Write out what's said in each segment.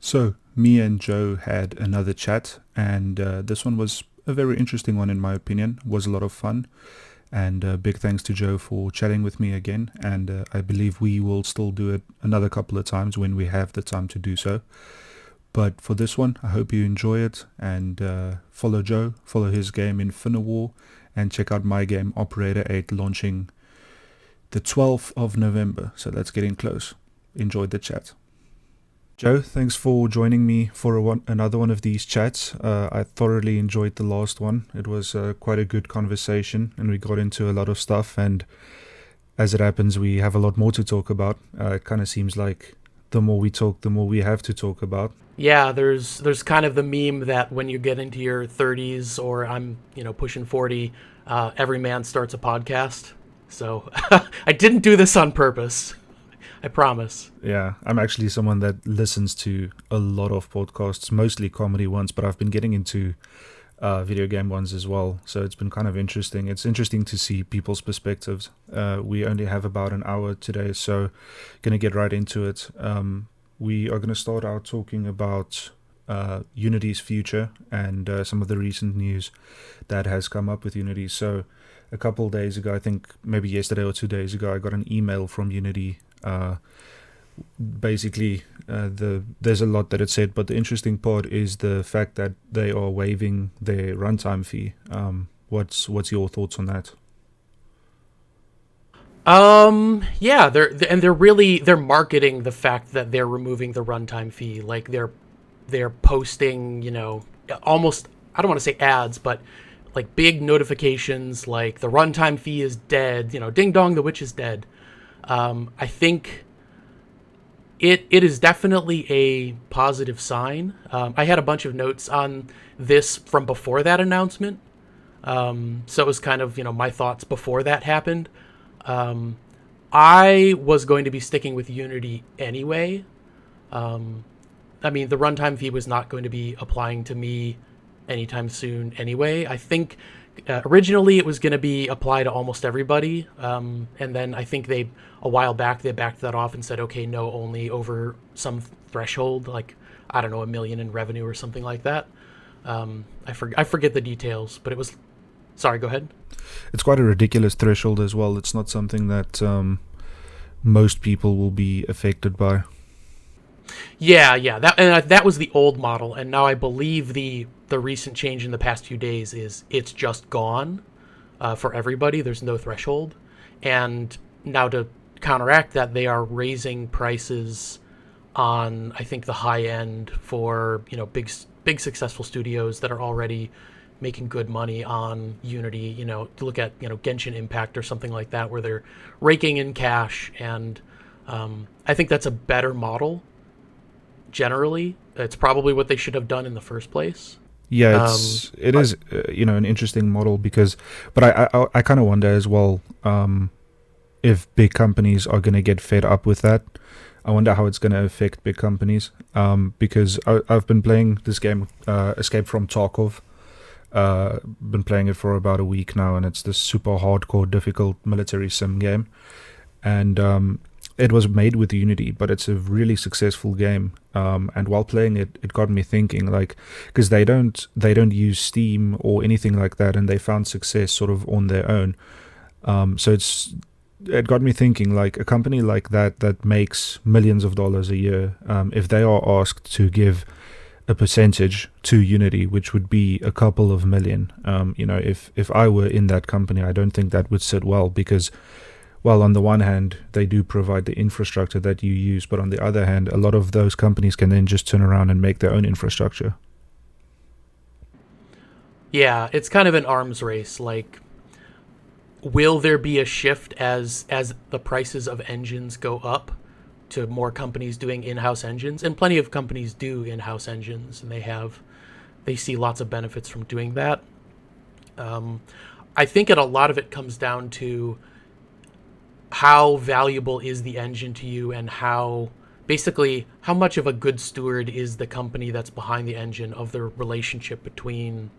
So, me and Joe had another chat, and this one was a very interesting one, in my opinion. Was a lot of fun, and big thanks to Joe for chatting with me again. And I believe we will still do it another couple of times when we have the time to do so. But for this one, I hope you enjoy it and follow Joe, follow his game Infiniwar, and check out my game Operator 8 launching the 12th of November. So that's getting close. Enjoyed the chat. Joe, thanks for joining me for another one of these chats. I thoroughly enjoyed the last one. It was quite a good conversation, and we got into a lot of stuff. And as it happens, we have a lot more to talk about. It kind of seems like the more we talk, the more we have to talk about. Yeah, there's kind of the meme that when you get into your 30s or I'm pushing 40, every man starts a podcast. So I didn't do this on purpose. I promise. Yeah, I'm actually someone that listens to a lot of podcasts, mostly comedy ones, but I've been getting into video game ones as well. So it's been kind of interesting. It's interesting to see people's perspectives. We only have about an hour today, so gonna get right into it. We are gonna start out talking about Unity's future and some of the recent news that has come up with Unity. So a couple days ago, I think maybe yesterday or 2 days ago, I got an email from Unity. Basically, there's a lot that it said, but the interesting part is the fact that they are waiving their runtime fee. What's your thoughts on that? Yeah, they're marketing the fact that they're removing the runtime fee. Like they're posting, almost, I don't want to say ads, but like big notifications like the runtime fee is dead, ding dong, the witch is dead. I think it is definitely a positive sign. I had a bunch of notes on this from before that announcement. So it was kind of, my thoughts before that happened. I was going to be sticking with Unity anyway. I mean, the runtime fee was not going to be applying to me anytime soon anyway. I think originally it was going to be applied to almost everybody. And then I think a while back, they backed that off and said, okay, no, only over some threshold, like, I don't know, 1 million in revenue or something like that. I forget the details, but it was, sorry, go ahead. It's quite a ridiculous threshold as well. It's not something that most people will be affected by. Yeah. That was the old model, and now I believe the recent change in the past few days is it's just gone for everybody. There's no threshold, and now to counteract that, they are raising prices on, I think, the high end for big successful studios that are already making good money on Unity. To look at Genshin Impact or something like that, where they're raking in cash, and I think that's a better model. Generally, it's probably what they should have done in the first place. Yeah, Um, it but is an interesting model because, but I kind of wonder as well if big companies are going to get fed up with that. I wonder how it's going to affect big companies because I've been playing this game, Escape from Tarkov. Been playing it for about a week now, and it's this super hardcore, difficult military sim game. And it was made with Unity, but it's a really successful game. And while playing it, it got me thinking, like, because they don't use Steam or anything like that, and they found success sort of on their own. So it got me thinking, like a company like that makes millions of dollars a year, if they are asked to give a percentage to Unity, which would be a couple of million. If I were in that company, I don't think that would sit well because, well, on the one hand, they do provide the infrastructure that you use, but on the other hand, a lot of those companies can then just turn around and make their own infrastructure. yeah, it's kind of an arms race. Like, will there be a shift as the prices of engines go up to more companies doing in-house engines? And plenty of companies do in-house engines, and they see lots of benefits from doing that. Um, I think a lot of it comes down to how valuable is the engine to you, and basically how much of a good steward is the company that's behind the engine of the relationship between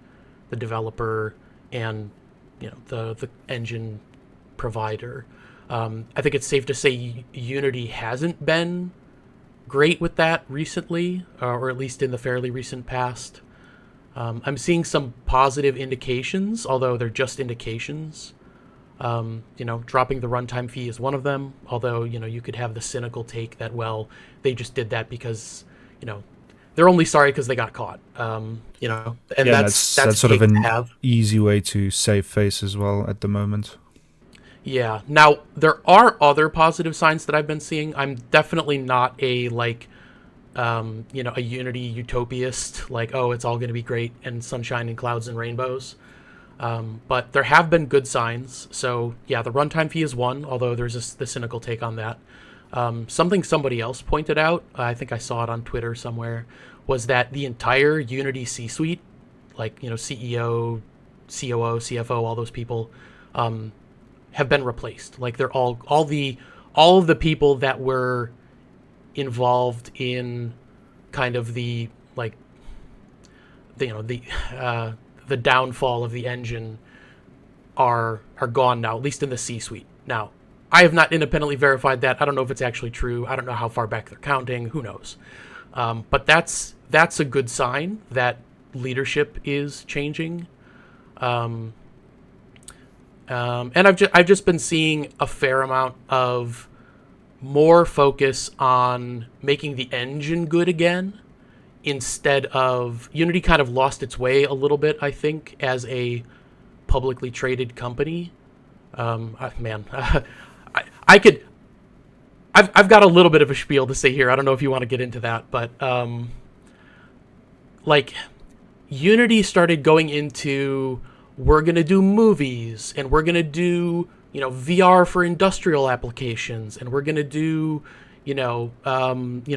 the developer and the engine provider. I think it's safe to say Unity hasn't been great with that recently, or at least in the fairly recent past. I'm seeing some positive indications, although they're just indications. Dropping the runtime fee is one of them, although, you could have the cynical take that, well, they just did that because, they're only sorry because they got caught. And Yeah, that's that's sort of take to an have. easy way to save face as well at the moment. Yeah. Now, there are other positive signs that I've been seeing. I'm definitely not a, a Unity utopiast, like, oh, it's all going to be great and sunshine and clouds and rainbows. But there have been good signs. So, yeah, the runtime fee is one, although there's the cynical take on that. Something somebody else pointed out, I think I saw it on Twitter somewhere, was that the entire Unity C-suite, like, CEO, COO, CFO, all those people, have been replaced. Like, they're all of the people that were involved in kind of the downfall of the engine are gone now, at least in the C-suite. Now, I have not independently verified that. I don't know if it's actually true. I don't know how far back they're counting. Who knows? But that's a good sign that leadership is changing. And I've just been seeing a fair amount of more focus on making the engine good again, instead of Unity kind of lost its way a little bit, I think, as a publicly traded company. I've got a little bit of a spiel to say here. I don't know if you want to get into that, but Unity started going into, we're going to do movies, and we're going to do, VR for industrial applications, and we're going to do,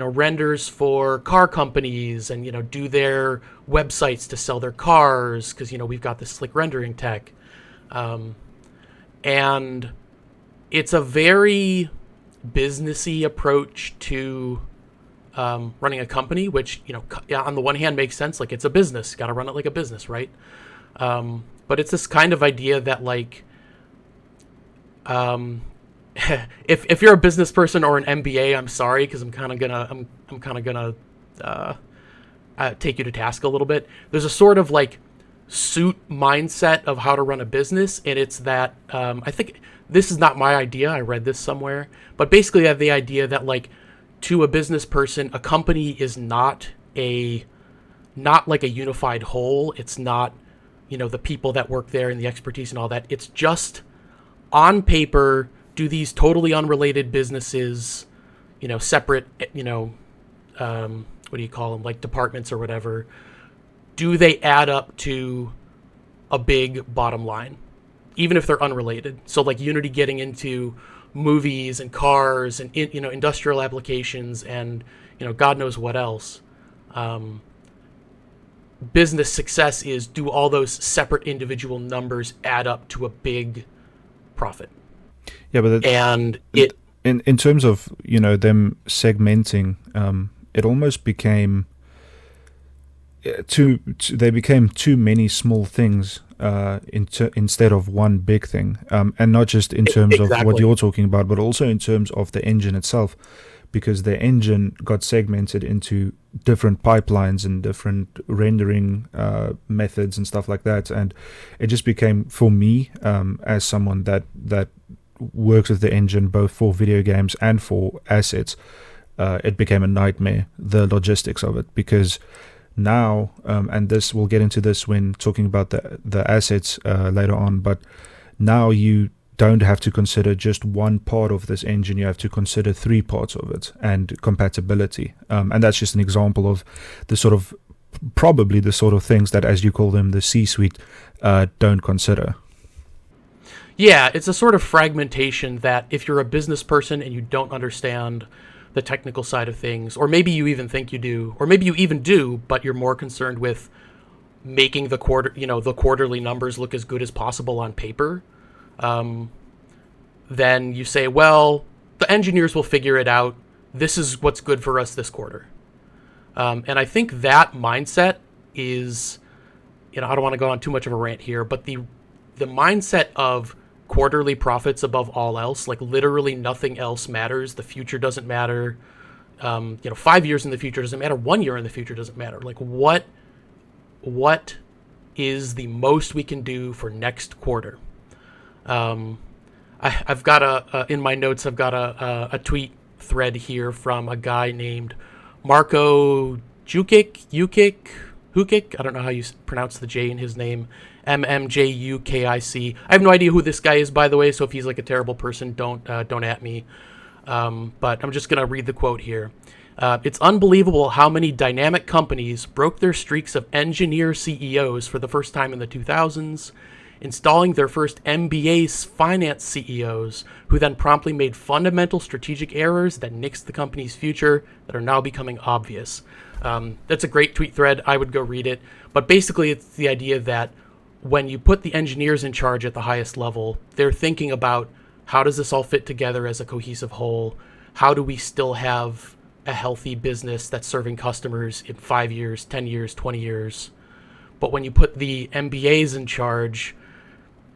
renders for car companies, and, do their websites to sell their cars, because, we've got this slick rendering tech. And it's a very businessy approach to running a company, which, on the one hand makes sense. Like, it's a business, got to run it like a business, right? But it's this kind of idea that, like, if you're a business person or an MBA, I'm sorry, because I'm kind of gonna take you to task a little bit. There's a sort of like suit mindset of how to run a business, and it's that I think this is not my idea. I read this somewhere, but basically I have the idea that, like, to a business person, a company is not like a unified whole. It's not, the people that work there and the expertise and all that. It's just, on paper, do these totally unrelated businesses, separate, what do you call them, like departments or whatever, do they add up to a big bottom line, even if they're unrelated? So, like, Unity getting into movies and cars and, industrial applications and, God knows what else. Business success is, do all those separate individual numbers add up to a big profit? Yeah, but in terms of them segmenting, it almost became they became too many small things instead of one big thing, and not just in terms of what you're talking about, but also in terms of the engine itself, because the engine got segmented into different pipelines and different rendering methods and stuff like that, and it just became, for me, as someone that works with the engine both for video games and for assets, it became a nightmare, the logistics of it, because now, and this, we'll get into this when talking about the assets later on, but now you don't have to consider just one part of this engine, you have to consider three parts of it and compatibility, and that's just an example of probably the sort of things that, as you call them, the C-suite don't consider. Yeah, it's a sort of fragmentation that, if you're a business person and you don't understand the technical side of things, or maybe you even think you do, or maybe you even do, but you're more concerned with making the quarterly numbers look as good as possible on paper, then you say, well, the engineers will figure it out. This is what's good for us this quarter. And I think that mindset is, I don't want to go on too much of a rant here, but the mindset of quarterly profits above all else, like literally nothing else matters. The future doesn't matter. 5 years in the future doesn't matter. 1 year in the future doesn't matter. Like what is the most we can do for next quarter? I've got in my notes, I've got a tweet thread here from a guy named Marco Hukic. I don't know how you pronounce the J in his name. MMJUKIC. I have no idea who this guy is, by the way, so if he's like a terrible person, don't at me. But I'm just going to read the quote here. It's unbelievable how many dynamic companies broke their streaks of engineer CEOs for the first time in the 2000s, installing their first MBA finance CEOs, who then promptly made fundamental strategic errors that nixed the company's future that are now becoming obvious. That's a great tweet thread. I would go read it. But basically, it's the idea that when you put the engineers in charge at the highest level, they're thinking about how does this all fit together as a cohesive whole? How do we still have a healthy business that's serving customers in 5 years, 10 years, 20 years? But when you put the MBAs in charge,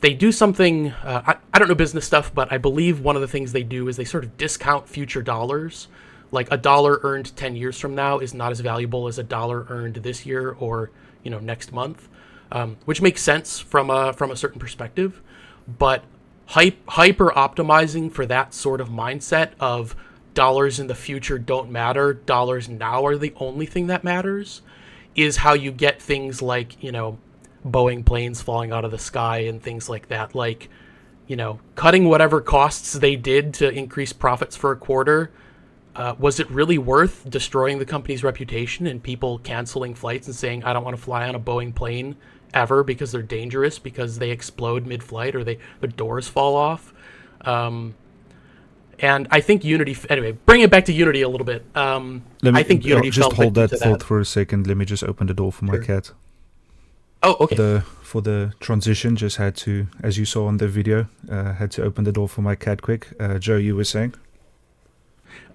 they do something, I don't know business stuff, but I believe one of the things they do is they sort of discount future dollars. Like a dollar earned 10 years from now is not as valuable as a dollar earned this year or, next month, which makes sense from a certain perspective. But hyper optimizing for that sort of mindset of dollars in the future don't matter, dollars now are the only thing that matters, is how you get things like, Boeing planes falling out of the sky and things like that. Like, cutting whatever costs they did to increase profits for a quarter. Was it really worth destroying the company's reputation and people canceling flights and saying, I don't want to fly on a Boeing plane ever because they're dangerous, because they explode mid-flight or the doors fall off? And I think Unity, anyway, bring it back to Unity a little bit. I think Unity just fell hold victim that to thought for a second. Let me just open the door for my cat. Oh, okay. For the transition, just had to, as you saw on the video, had to open the door for my cat quick. Joe, you were saying?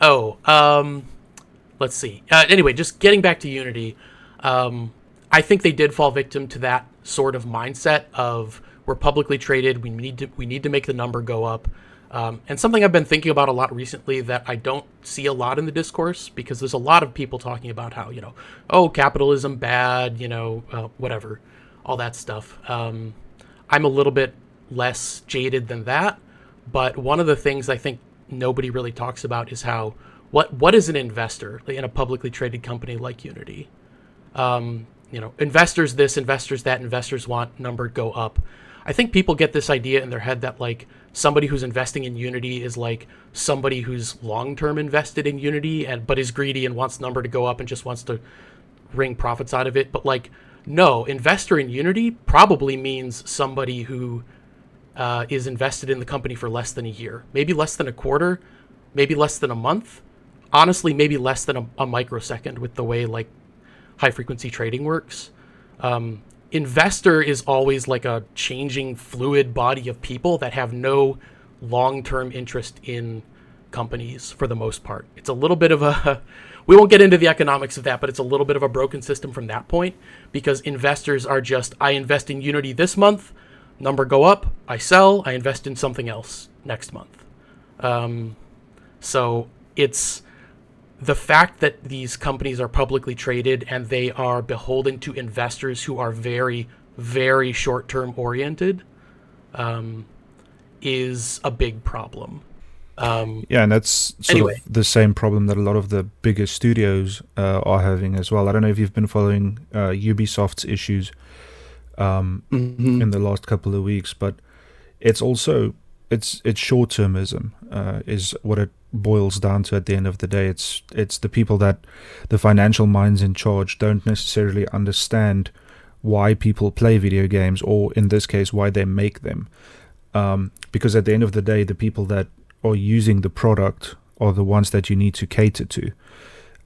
Let's see. Anyway, just getting back to Unity, I think they did fall victim to that sort of mindset of we're publicly traded, we need to make the number go up. And something I've been thinking about a lot recently that I don't see a lot in the discourse, because there's a lot of people talking about how, capitalism bad, whatever, all that stuff. I'm a little bit less jaded than that, but one of the things I think nobody really talks about is how what is an investor in a publicly traded company like Unity? Investors this, investors that, investors want number go up. I think people get this idea in their head that like somebody who's investing in Unity is like somebody who's long-term invested in Unity but is greedy and wants number to go up and just wants to wring profits out of it. But like, no, investor in Unity probably means somebody who is invested in the company for less than a year, maybe less than a quarter, maybe less than a month. Honestly, maybe less than a microsecond with the way like high frequency trading works. Investor is always like a changing fluid body of people that have no long-term interest in companies for the most part. It's a little bit of we won't get into the economics of that, but it's a little bit of a broken system from that point, because investors are just, I invest in Unity this month, number go up, I sell, I invest in something else next month. So it's the fact that these companies are publicly traded and they are beholden to investors who are very, very short-term oriented is a big problem. Yeah, and that's sort of the same problem that a lot of the bigger studios are having as well. I don't know if you've been following Ubisoft's issues in the last couple of weeks, but it's also it's short-termism is what it boils down to at the end of the day. It's the people that the financial minds in charge don't necessarily understand why people play video games, or in this case why they make them, because at the end of the day the people that are using the product are the ones that you need to cater to.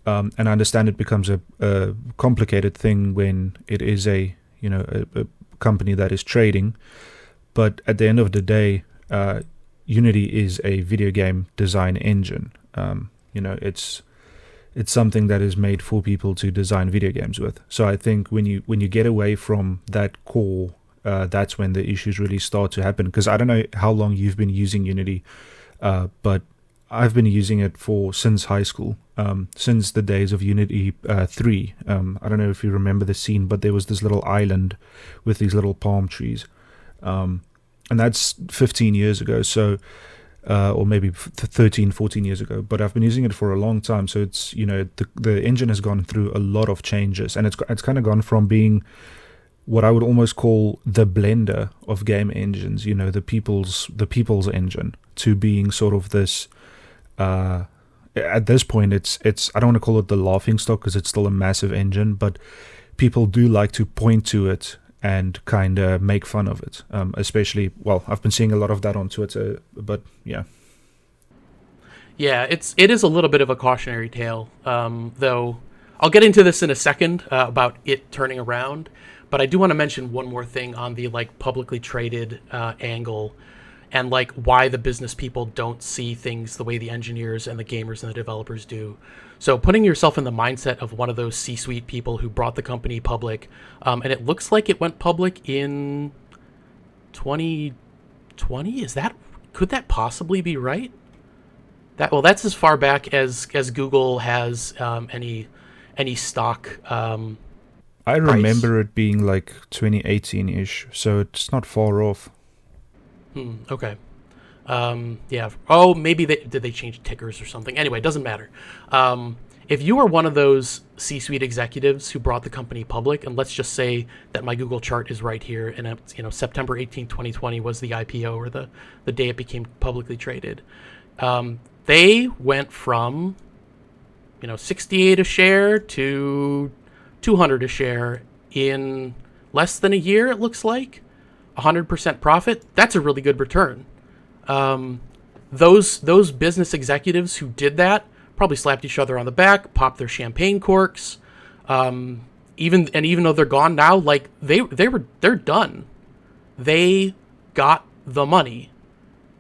And I understand it becomes a complicated thing when it is a company that is trading, but at the end of the day Unity is a video game design engine. It's something that is made for people to design video games with. So I think when you get away from that core, that's when the issues really start to happen. Because I don't know how long you've been using Unity, but I've been using it since high school, since the days of Unity 3. I don't know if you remember the scene, but there was this little island with these little palm trees. And that's 15 years ago, so or maybe 13, 14 years ago. But I've been using it for a long time, so it's, the engine has gone through a lot of changes, and it's kind of gone from being what I would almost call the blender of game engines, the people's engine, to being sort of this. At this point, it's I don't want to call it the laughing stock because it's still a massive engine, but people do like to point to it and kind of make fun of it. Especially, well, I've been seeing a lot of that on Twitter, but yeah. Yeah, it is a little bit of a cautionary tale, though. I'll get into this in a second about it turning around, but I do want to mention one more thing on the publicly traded angle, and why the business people don't see things the way the engineers and the gamers and the developers do. So putting yourself in the mindset of one of those C-suite people who brought the company public, and it looks like it went public in 2020. Could that possibly be right? That's as far back as Google has any stock. I remember it being 2018-ish, so it's not far off. Okay. Yeah. Oh, maybe did they change tickers or something? Anyway, it doesn't matter. If you are one of those C-suite executives who brought the company public, and let's just say that my Google chart is right here, and it's, September 18, 2020 was the IPO, or the day it became publicly traded. They went from 68 a share to 200 a share in less than a year. It looks like 100% profit. That's a really good return. Those business executives who did that probably slapped each other on the back, popped their champagne corks. Even though they're gone now, they're done. They got the money.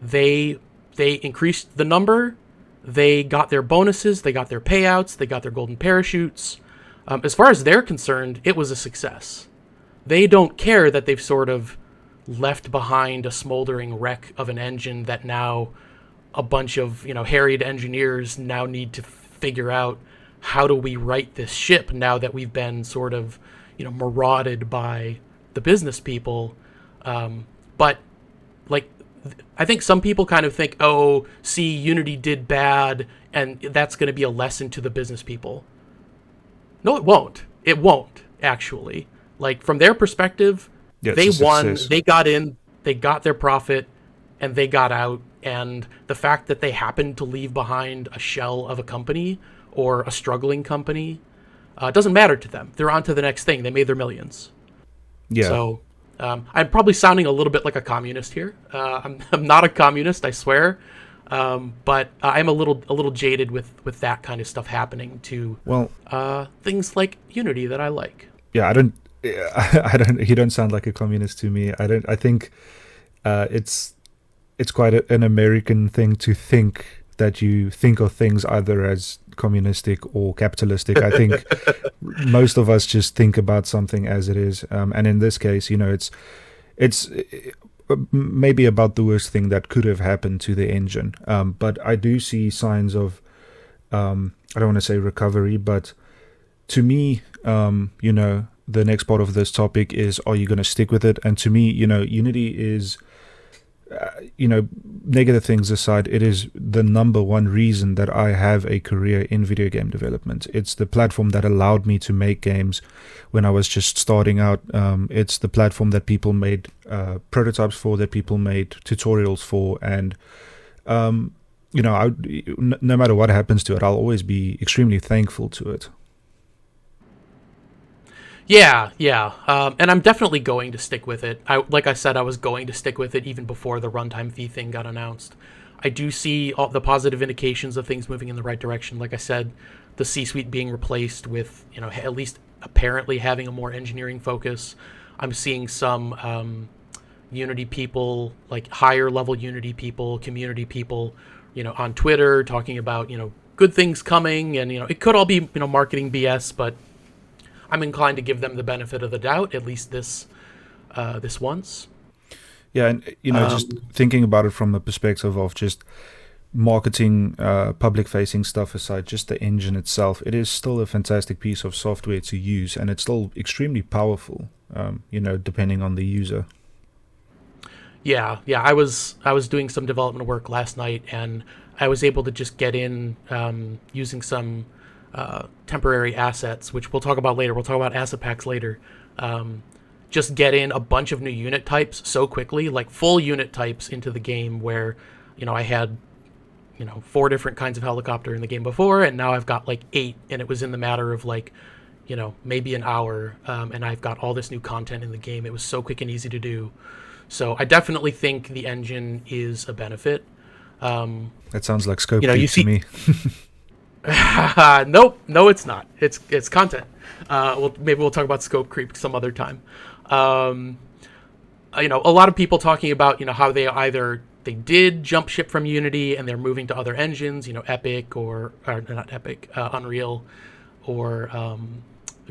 They increased the number. They got their bonuses. They got their payouts. They got their golden parachutes. As far as they're concerned, it was a success. They don't care that they've sort of left behind a smoldering wreck of an engine that now a bunch of harried engineers now need to figure out, how do we right this ship now that we've been sort of marauded by the business people. But I think some people kind of think, oh, see, Unity did bad and that's going to be a lesson to the business people. No, it won't actually. From their perspective, they won, they got in, they got their profit, and they got out. And the fact that they happened to leave behind a shell of a company or a struggling company doesn't matter to them. They're on to the next thing. They made their millions. Yeah. So I'm probably sounding a little bit like a communist here. I'm not a communist, I swear. But I'm a little jaded with that kind of stuff happening to things like Unity that I like. Yeah, I don't. You don't sound like a communist to me. I think it's quite an American thing to think that you think of things either as communistic or capitalistic. I think most of us just think about something as it is. And in this case, it's maybe about the worst thing that could have happened to the engine. But I do see signs of, I don't want to say recovery, but to me, the next part of this topic is, are you going to stick with it? And to me, Unity is, negative things aside, it is the number one reason that I have a career in video game development. It's the platform that allowed me to make games when I was just starting out. It's the platform that people made prototypes for, that people made tutorials for. And, no matter what happens to it, I'll always be extremely thankful to it. Yeah. And I'm definitely going to stick with it. Like I said, I was going to stick with it even before the runtime fee thing got announced. I do see all the positive indications of things moving in the right direction. Like I said, the C-suite being replaced with, at least apparently having a more engineering focus. I'm seeing some Unity people, higher level Unity people, community people, on Twitter talking about, good things coming. And, it could all be, marketing BS, but I'm inclined to give them the benefit of the doubt, at least this once. Yeah, and just thinking about it from the perspective of just marketing, public-facing stuff aside, just the engine itself, it is still a fantastic piece of software to use, and it's still extremely powerful. Depending on the user. Yeah, yeah. I was doing some development work last night, and I was able to just get in using some temporary assets, which we'll talk about later. We'll talk about asset packs later. Just get in a bunch of new unit types so quickly, like full unit types into the game, where I had 4 different kinds of helicopter in the game before, and now I've got like 8, and it was in the matter of like maybe an hour, and I've got all this new content in the game. It was so quick and easy to do. So I definitely think the engine is a benefit. That sounds like scope creep You see, to me. nope, no, it's not. It's content. Maybe we'll talk about scope creep some other time. A lot of people talking about how they did jump ship from Unity and they're moving to other engines, Epic or not Epic, Unreal, or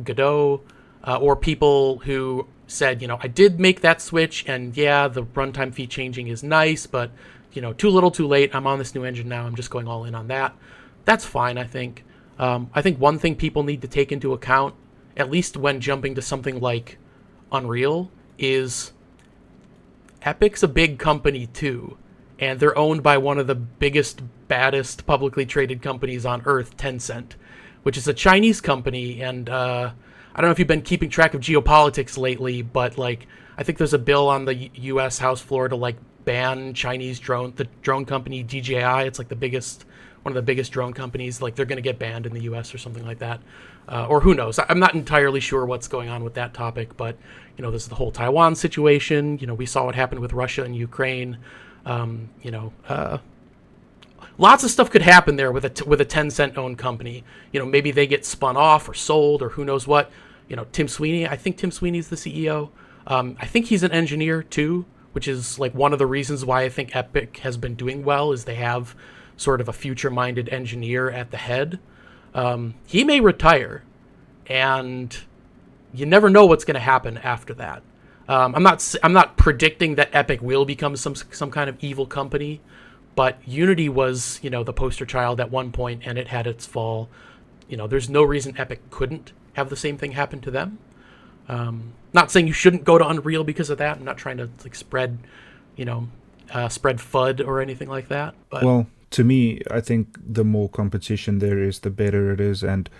Godot, or people who said, I did make that switch, and yeah, the runtime fee changing is nice, but too little, too late. I'm on this new engine now. I'm just going all in on that. That's fine, I think. I think one thing people need to take into account, at least when jumping to something like Unreal, is Epic's a big company too, and they're owned by one of the biggest, baddest publicly traded companies on Earth, Tencent, which is a Chinese company. And I don't know if you've been keeping track of geopolitics lately, but like I think there's a bill on the U.S. House floor to like ban Chinese the drone company DJI. It's like one of the biggest drone companies. Like they're going to get banned in the U.S. or something like that, or who knows? I'm not entirely sure what's going on with that topic, but there's the whole Taiwan situation. We saw what happened with Russia and Ukraine. Lots of stuff could happen there with a Tencent owned company. Maybe they get spun off or sold or who knows what. Tim Sweeney. I think Tim Sweeney's the CEO. I think he's an engineer too, which is like one of the reasons why I think Epic has been doing well, is they have sort of a future-minded engineer at the head. He may retire, and you never know what's going to happen after that. I'm not predicting that Epic will become some kind of evil company, but Unity was the poster child at one point, and it had its fall. There's no reason Epic couldn't have the same thing happen to them. Not saying you shouldn't go to Unreal because of that. I'm not trying to like spread FUD or anything like that. But well, to me, I think the more competition there is, the better it is. And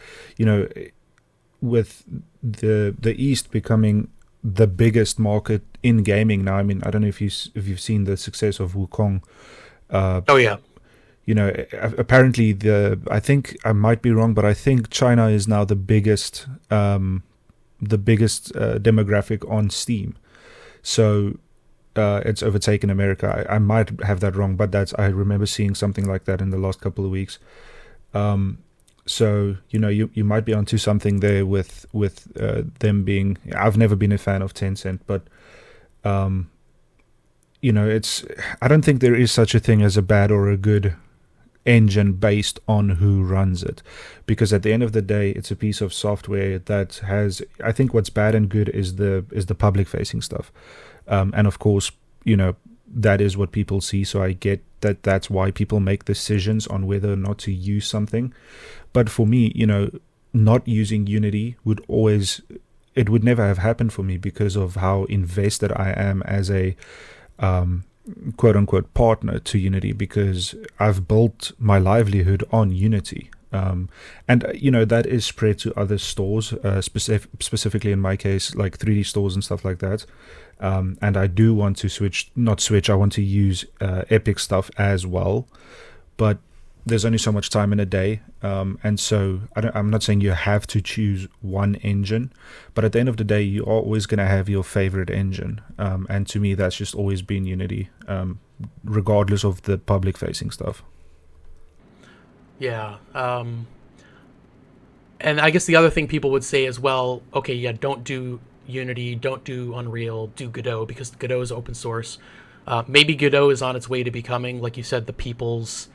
with the East becoming the biggest market in gaming now. I mean, I don't know if you've seen the success of Wukong. Oh yeah. Apparently I think I might be wrong, but I think China is now the biggest demographic on Steam. So it's overtaken America. I might have that wrong, but I remember seeing something like that in the last couple of weeks. So you might be onto something there with them being. I've never been a fan of Tencent, but it's. I don't think there is such a thing as a bad or a good engine based on who runs it, because at the end of the day, it's a piece of software that has. I think what's bad and good is the public facing stuff, and of course, that is what people see. So I get that that's why people make decisions on whether or not to use something. But for me, not using Unity would never have happened for me because of how invested I am as a quote unquote partner to Unity, because I've built my livelihood on Unity. And that is spread to other stores, specifically in my case, like 3D stores and stuff like that. And I do want to I want to use Epic stuff as well, but there's only so much time in a day, and so I'm not saying you have to choose one engine, but at the end of the day, you're always going to have your favorite engine, and to me, that's just always been Unity, regardless of the public-facing stuff. Yeah, and I guess the other thing people would say as well, okay, yeah, don't do Unity, don't do Unreal, do Godot, because Godot is open source. Maybe Godot is on its way to becoming, like you said, the people's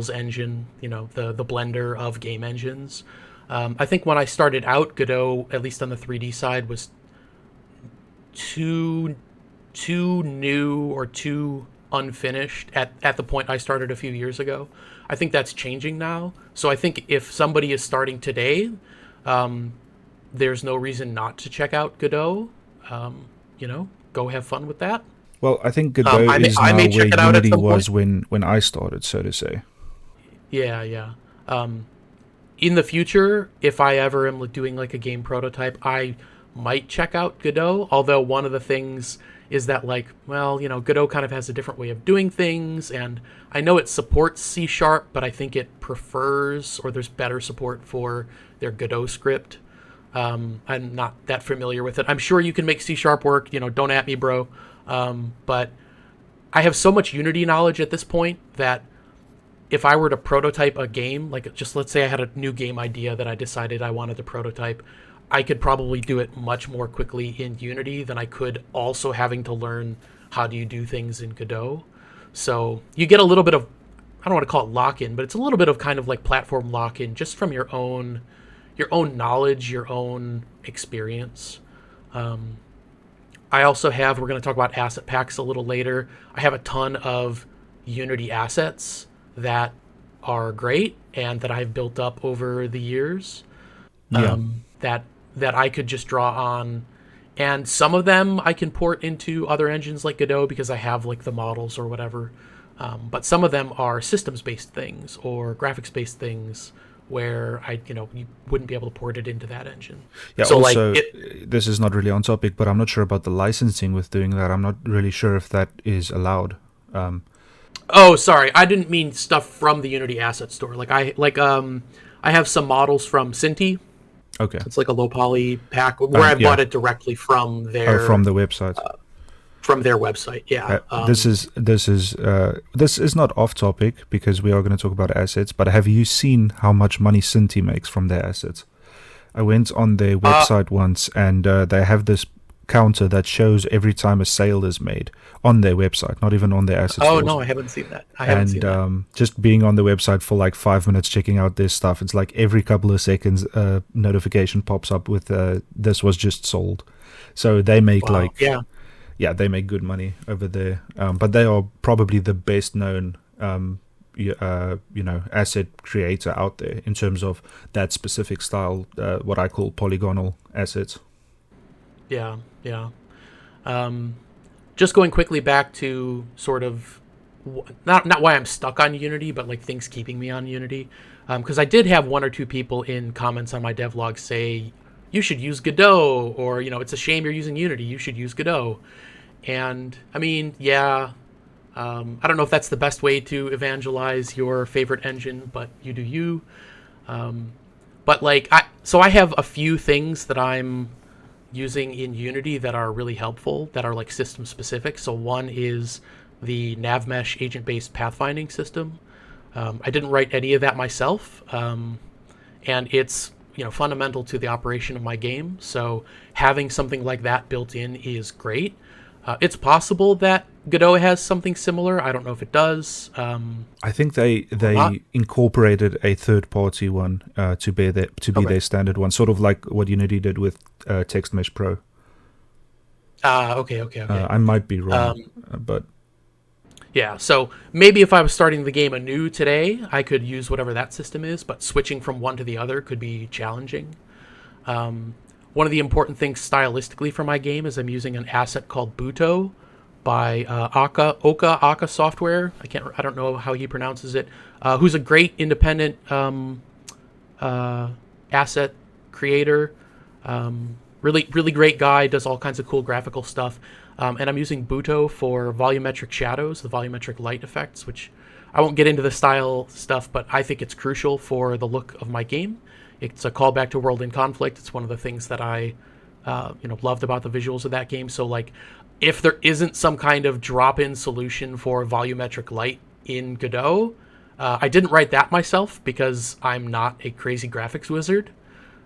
engine, the blender of game engines. I think when I started out, Godot, at least on the 3D side, was too new or too unfinished at the point I started a few years ago. I think that's changing now. So I think if somebody is starting today, there's no reason not to check out Godot. Go have fun with that. Well, I think Godot is now where Unity was when I started, so to say. Yeah, yeah. In the future, if I ever am doing like a game prototype, I might check out Godot. Although one of the things is that Godot kind of has a different way of doing things, and I know it supports C#, but I think it prefers, or there's better support for their Godot script. I'm not that familiar with it. I'm sure you can make C# work. Don't at me, bro. But I have so much Unity knowledge at this point that if I were to prototype a game, like just let's say I had a new game idea that I decided I wanted to prototype, I could probably do it much more quickly in Unity than I could also having to learn how do you do things in Godot. So you get a little bit of, I don't want to call it lock-in, but it's a little bit of kind of like platform lock-in just from your own knowledge, your own experience. I also have, we're going to talk about asset packs a little later. I have a ton of Unity assets that are great and that I've built up over the years. That I could just draw on, and some of them I can port into other engines like Godot because I have like the models or whatever. But some of them are systems-based things or graphics-based things where you wouldn't be able to port it into that engine. Yeah. So also, this is not really on topic, but I'm not sure about the licensing with doing that. I'm not really sure if that is allowed. Oh, sorry, I didn't mean stuff from the Unity Asset Store. I have some models from Cinti. Okay. It's like a low poly pack where I bought it directly from their from the website. From their website, yeah. This is not off topic because we are going to talk about assets. But have you seen how much money Cinti makes from their assets? I went on their website once, and they have this counter that shows every time a sale is made on their website, not even on their assets. Oh no, I haven't seen that. Just being on the website for like 5 minutes checking out their stuff, it's like every couple of seconds notification pops up with this was just sold. So they make they make good money over there. But they are probably the best known asset creator out there in terms of that specific style, what I call polygonal assets. Yeah. Just going quickly back to sort of not why I'm stuck on Unity, but like things keeping me on Unity. Because I did have one or two people in comments on my devlog say, you should use Godot, or, it's a shame you're using Unity, you should use Godot. And I mean, I don't know if that's the best way to evangelize your favorite engine, but you do you. But I have a few things that I'm using in Unity that are really helpful, that are like system specific. So one is the NavMesh agent-based pathfinding system. I didn't write any of that myself, and it's fundamental to the operation of my game. So having something like that built in is great. It's possible that Godot has something similar. I don't know if it does. I think they incorporated a third-party one to be their standard one, sort of like what Unity did with TextMesh Pro. Okay. I might be wrong, but yeah. So maybe if I was starting the game anew today, I could use whatever that system is, but switching from one to the other could be challenging. One of the important things stylistically for my game is I'm using an asset called Buto by Oka Software. I don't know how he pronounces it. Who's a great independent asset creator. Really great guy. Does all kinds of cool graphical stuff. And I'm using Buto for volumetric shadows, the volumetric light effects, which I won't get into the style stuff, but I think it's crucial for the look of my game. It's a callback to World in Conflict. It's one of the things that I loved about the visuals of that game. So if there isn't some kind of drop-in solution for volumetric light in Godot, I didn't write that myself because I'm not a crazy graphics wizard.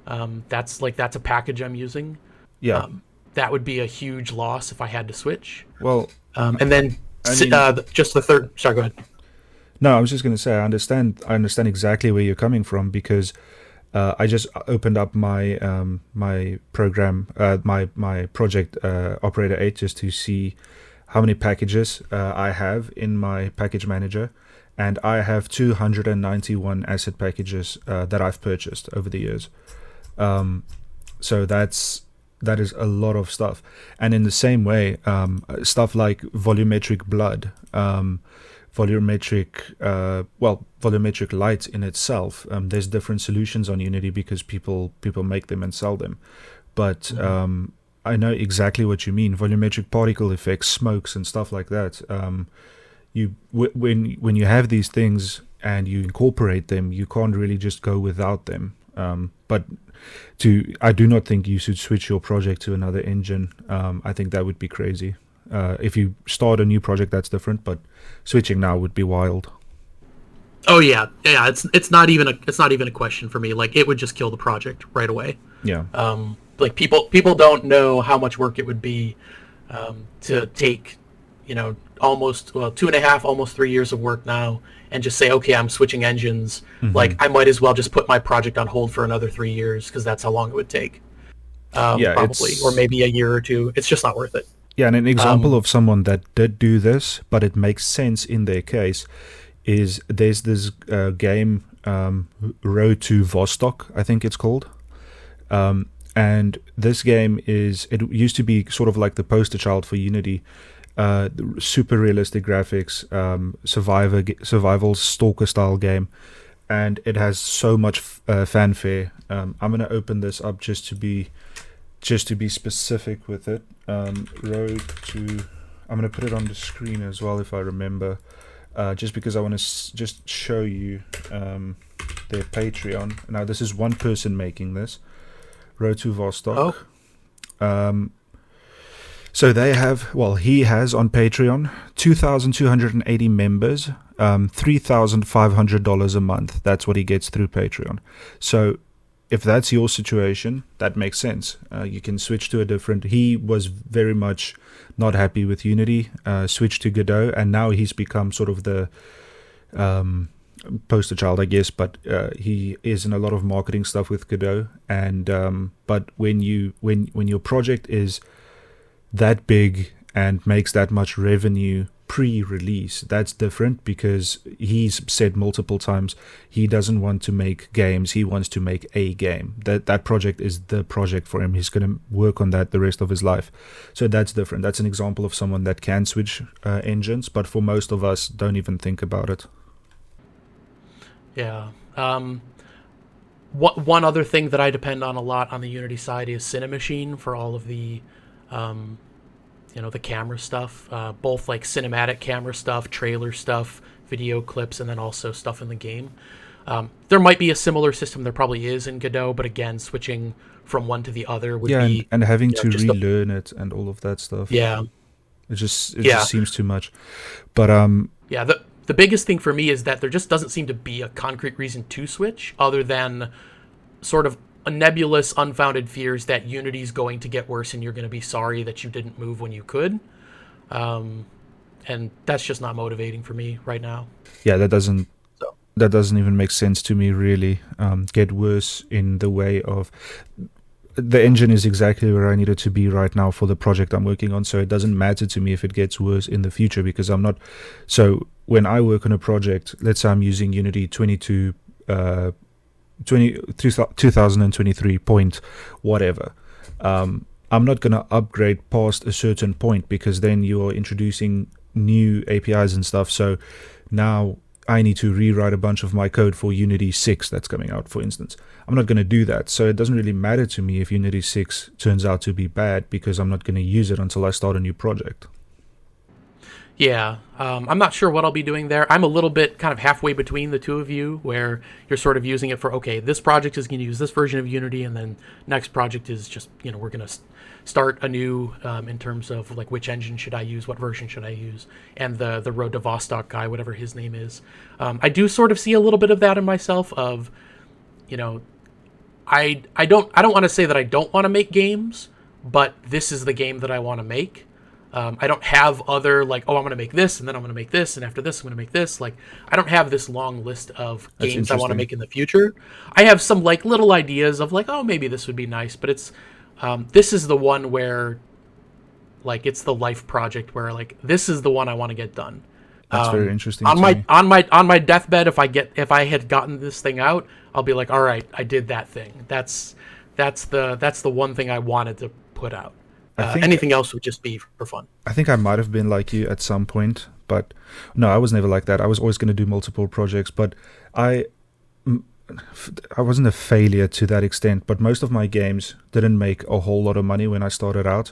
That's a package I'm using. Yeah. That would be a huge loss if I had to switch. Well, and then just the third. Sorry, go ahead. No, I was just going to say I understand exactly where you're coming from because I just opened up my my program, my project Operator 8 just to see how many packages I have in my package manager, and I have 291 asset packages that I've purchased over the years. So that is a lot of stuff. And in the same way, stuff like volumetric blood, volumetric light in itself. There's different solutions on Unity because people make them and sell them. But I know exactly what you mean. Volumetric particle effects, smokes, and stuff like that. When you have these things and you incorporate them, you can't really just go without them. But I do not think you should switch your project to another engine. I think that would be crazy. If you start a new project, that's different, but switching now would be wild. Oh yeah. It's not even a question for me. Like, it would just kill the project right away. Yeah. Like, people don't know how much work it would be to take, almost 2.5, almost 3 years of work now, and just say, okay, I'm switching engines. Like, I might as well just put my project on hold for another 3 years, because that's how long it would take. Probably, or maybe a year or two. It's just not worth it. Yeah, and an example of someone that did do this, but it makes sense in their case, is there's this game, Road to Vostok, I think it's called. And this game it used to be sort of like the poster child for Unity. Super realistic graphics, survival stalker style game, and it has so much fanfare. I'm gonna open this up just to be specific with it. Road to, I'm gonna put it on the screen as well if I remember, just because I want to just show you their Patreon. Now this is one person making this. Road to Vostok. So they have, he has on Patreon 2,280 members, $3,500 a month. That's what he gets through Patreon. So if that's your situation, that makes sense. You can switch to a different. He was very much not happy with Unity, switched to Godot, and now he's become sort of the poster child, I guess. But he is in a lot of marketing stuff with Godot. And but when your project is that big and makes that much revenue pre-release, that's different, because he's said multiple times he doesn't want to make games, he wants to make a game. That project is the project for him. He's going to work on that the rest of his life. So that's different. That's an example of someone that can switch engines, but for most of us, don't even think about it. Yeah. One other thing that I depend on a lot on the Unity side is Cinemachine for all of the the camera stuff, both like cinematic camera stuff, trailer stuff, video clips, and then also stuff in the game. There might be a similar system, there probably is in Godot, but again, switching from one to the other would be... and having to relearn it and all of that stuff. Yeah. It just seems too much. But yeah, the biggest thing for me is that there just doesn't seem to be a concrete reason to switch, other than sort of a nebulous, unfounded fears that Unity's going to get worse and you're going to be sorry that you didn't move when you could. And that's just not motivating for me right now. Yeah, that doesn't even make sense to me, really. Get worse in the way of... The engine is exactly where I need it to be right now for the project I'm working on, so it doesn't matter to me if it gets worse in the future, because I'm not... So when I work on a project, let's say I'm using Unity 2023 point whatever, I'm not going to upgrade past a certain point, because then you're introducing new APIs and stuff. So now I need to rewrite a bunch of my code for Unity 6 that's coming out, for instance. I'm not going to do that. So it doesn't really matter to me if Unity 6 turns out to be bad, because I'm not going to use it until I start a new project. Yeah, I'm not sure what I'll be doing there. I'm a little bit kind of halfway between the two of you, where you're sort of using it for, okay, this project is going to use this version of Unity, and then next project is just, we're going to start anew in terms of, like, which engine should I use, what version should I use, and the Road to Vostok guy, whatever his name is. I do sort of see a little bit of that in myself of, I don't want to say that I don't want to make games, but this is the game that I want to make. I don't have other, like, I'm going to make this, and then I'm going to make this, and after this, I'm going to make this. Like, I don't have this long list of games I want to make in the future. I have some, like, little ideas of, like, maybe this would be nice, but it's, this is the one where, Like it's the life project where like this is the one I want to get done. That's very interesting On to my me. on my deathbed, if I had gotten this thing out, I'll be like, all right, I did that thing. That's the one thing I wanted to put out. I think Anything else would just be for fun. I think I might have been like you at some point, but no, I was never like that. I was always going to do multiple projects, but I I wasn't a failure to that extent. But most of my games didn't make a whole lot of money when I started out,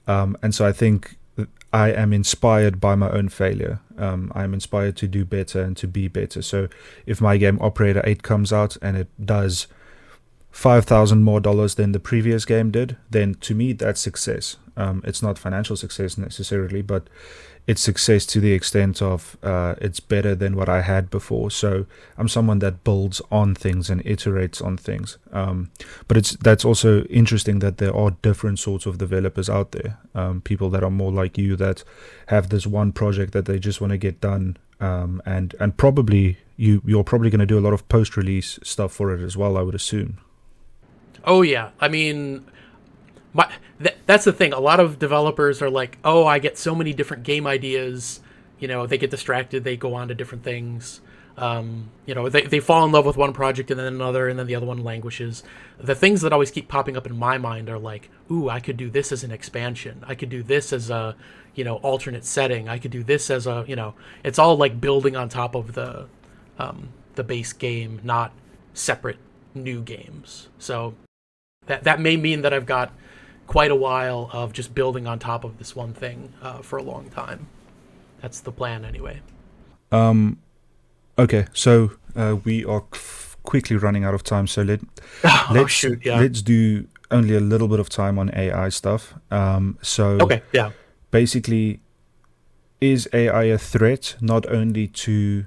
and so I think I am inspired by my own failure. I'm inspired to do better and to be better. So if my game Operator 8 comes out and it does $5,000 more than the previous game did, then to me that's success. It's not financial success necessarily, but it's success to the extent of it's better than what I had before. So I'm someone that builds on things and iterates on things. But that's also interesting that there are different sorts of developers out there. People that are more like you, that have this one project that they just want to get done. And probably you're probably going to do a lot of post-release stuff for it as well, I would assume. Oh yeah, I mean, that's the thing. A lot of developers are like, "Oh, I get so many different game ideas." You know, they get distracted. They go on to different things. You know, they fall in love with one project and then another, and then the other one languishes. The things that always keep popping up in my mind are like, "Ooh, I could do this as an expansion. I could do this as a, you know, alternate setting. I could do this as a, you know." It's all like building on top of the base game, not separate new games. So that may mean that I've got quite a while of just building on top of this one thing for a long time. That's the plan, anyway. Okay, so we are quickly running out of time. So let's do only a little bit of time on AI stuff. Okay, yeah. Basically, is AI a threat not only to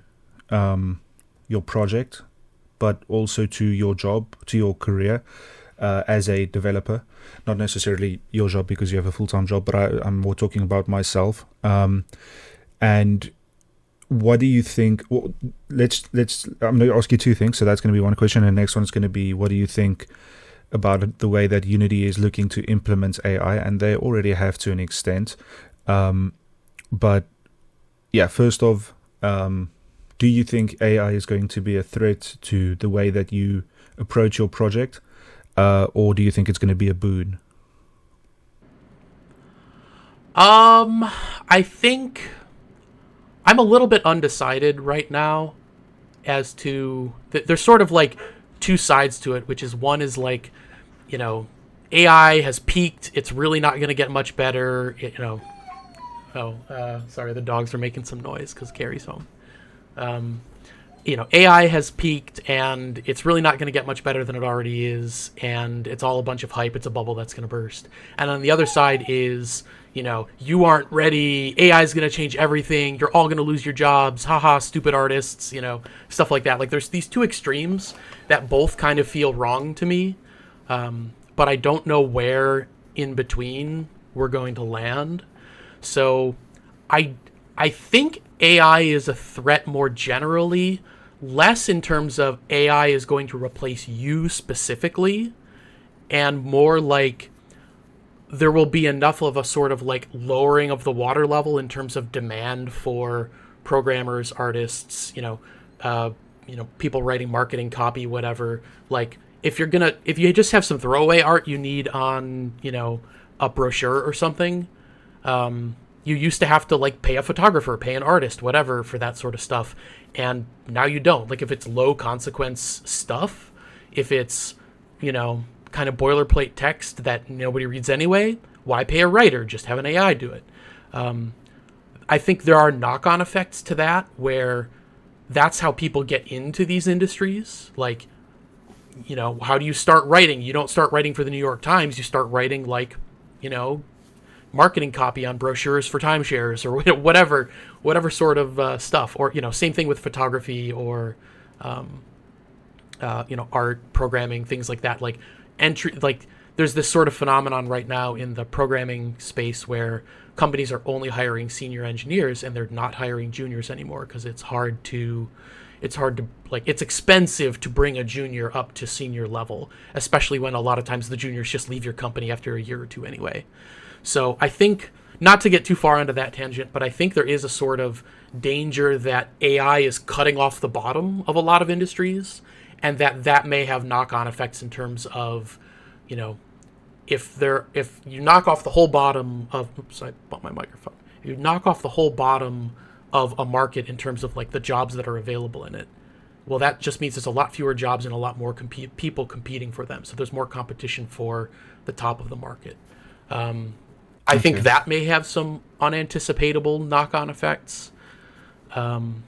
your project, but also to your job, to your career? As a developer, not necessarily your job because you have a full-time job, but I'm more talking about myself. And what do you think? Well, let's. I'm going to ask you two things. So that's going to be one question, and the next one is going to be, what do you think about the way that Unity is looking to implement AI? And they already have to an extent. But yeah, first off, do you think AI is going to be a threat to the way that you approach your project? Or do you think it's going to be a boon? I think I'm a little bit undecided right now as to there's sort of like two sides to it, which is one is like, you know, AI has peaked. It's really not going to get much better. Sorry, the dogs are making some noise because Carrie's home. You know, AI has peaked and it's really not going to get much better than it already is, and it's all a bunch of hype. It's a bubble that's going to burst. And on the other side is, you know, you aren't ready. AI is going to change everything. You're all going to lose your jobs. Haha, stupid artists, you know, stuff like that. Like there's these two extremes that both kind of feel wrong to me, but I don't know where in between we're going to land. So I think AI is a threat more generally, less in terms of AI is going to replace you specifically, and more like there will be enough of a sort of like lowering of the water level in terms of demand for programmers, artists, you know, people writing marketing copy, whatever. Like if you just have some throwaway art you need on, you know, a brochure or something, you used to have to like pay a photographer, pay an artist, whatever for that sort of stuff. And now you don't. Like if it's low consequence stuff, if it's, you know, kind of boilerplate text that nobody reads anyway, why pay a writer? Just have an AI do it. I think there are knock-on effects to that where that's how people get into these industries. Like, you know, how do you start writing? You don't start writing for the New York Times. You start writing like, you know, marketing copy on brochures for timeshares or whatever sort of stuff. Or, you know, same thing with photography or, you know, art, programming, things like that. Like there's this sort of phenomenon right now in the programming space where companies are only hiring senior engineers and they're not hiring juniors anymore because it's expensive to bring a junior up to senior level, especially when a lot of times the juniors just leave your company after a year or two anyway. So I think, not to get too far into that tangent, but I think there is a sort of danger that AI is cutting off the bottom of a lot of industries, and that may have knock-on effects in terms of, you know, if you knock off the whole bottom of, oops, I bumped my microphone. You knock off the whole bottom of a market in terms of like the jobs that are available in it. Well, that just means there's a lot fewer jobs and a lot more people competing for them. So there's more competition for the top of the market. I think Okay. that may have some unanticipatable knock-on effects. I'm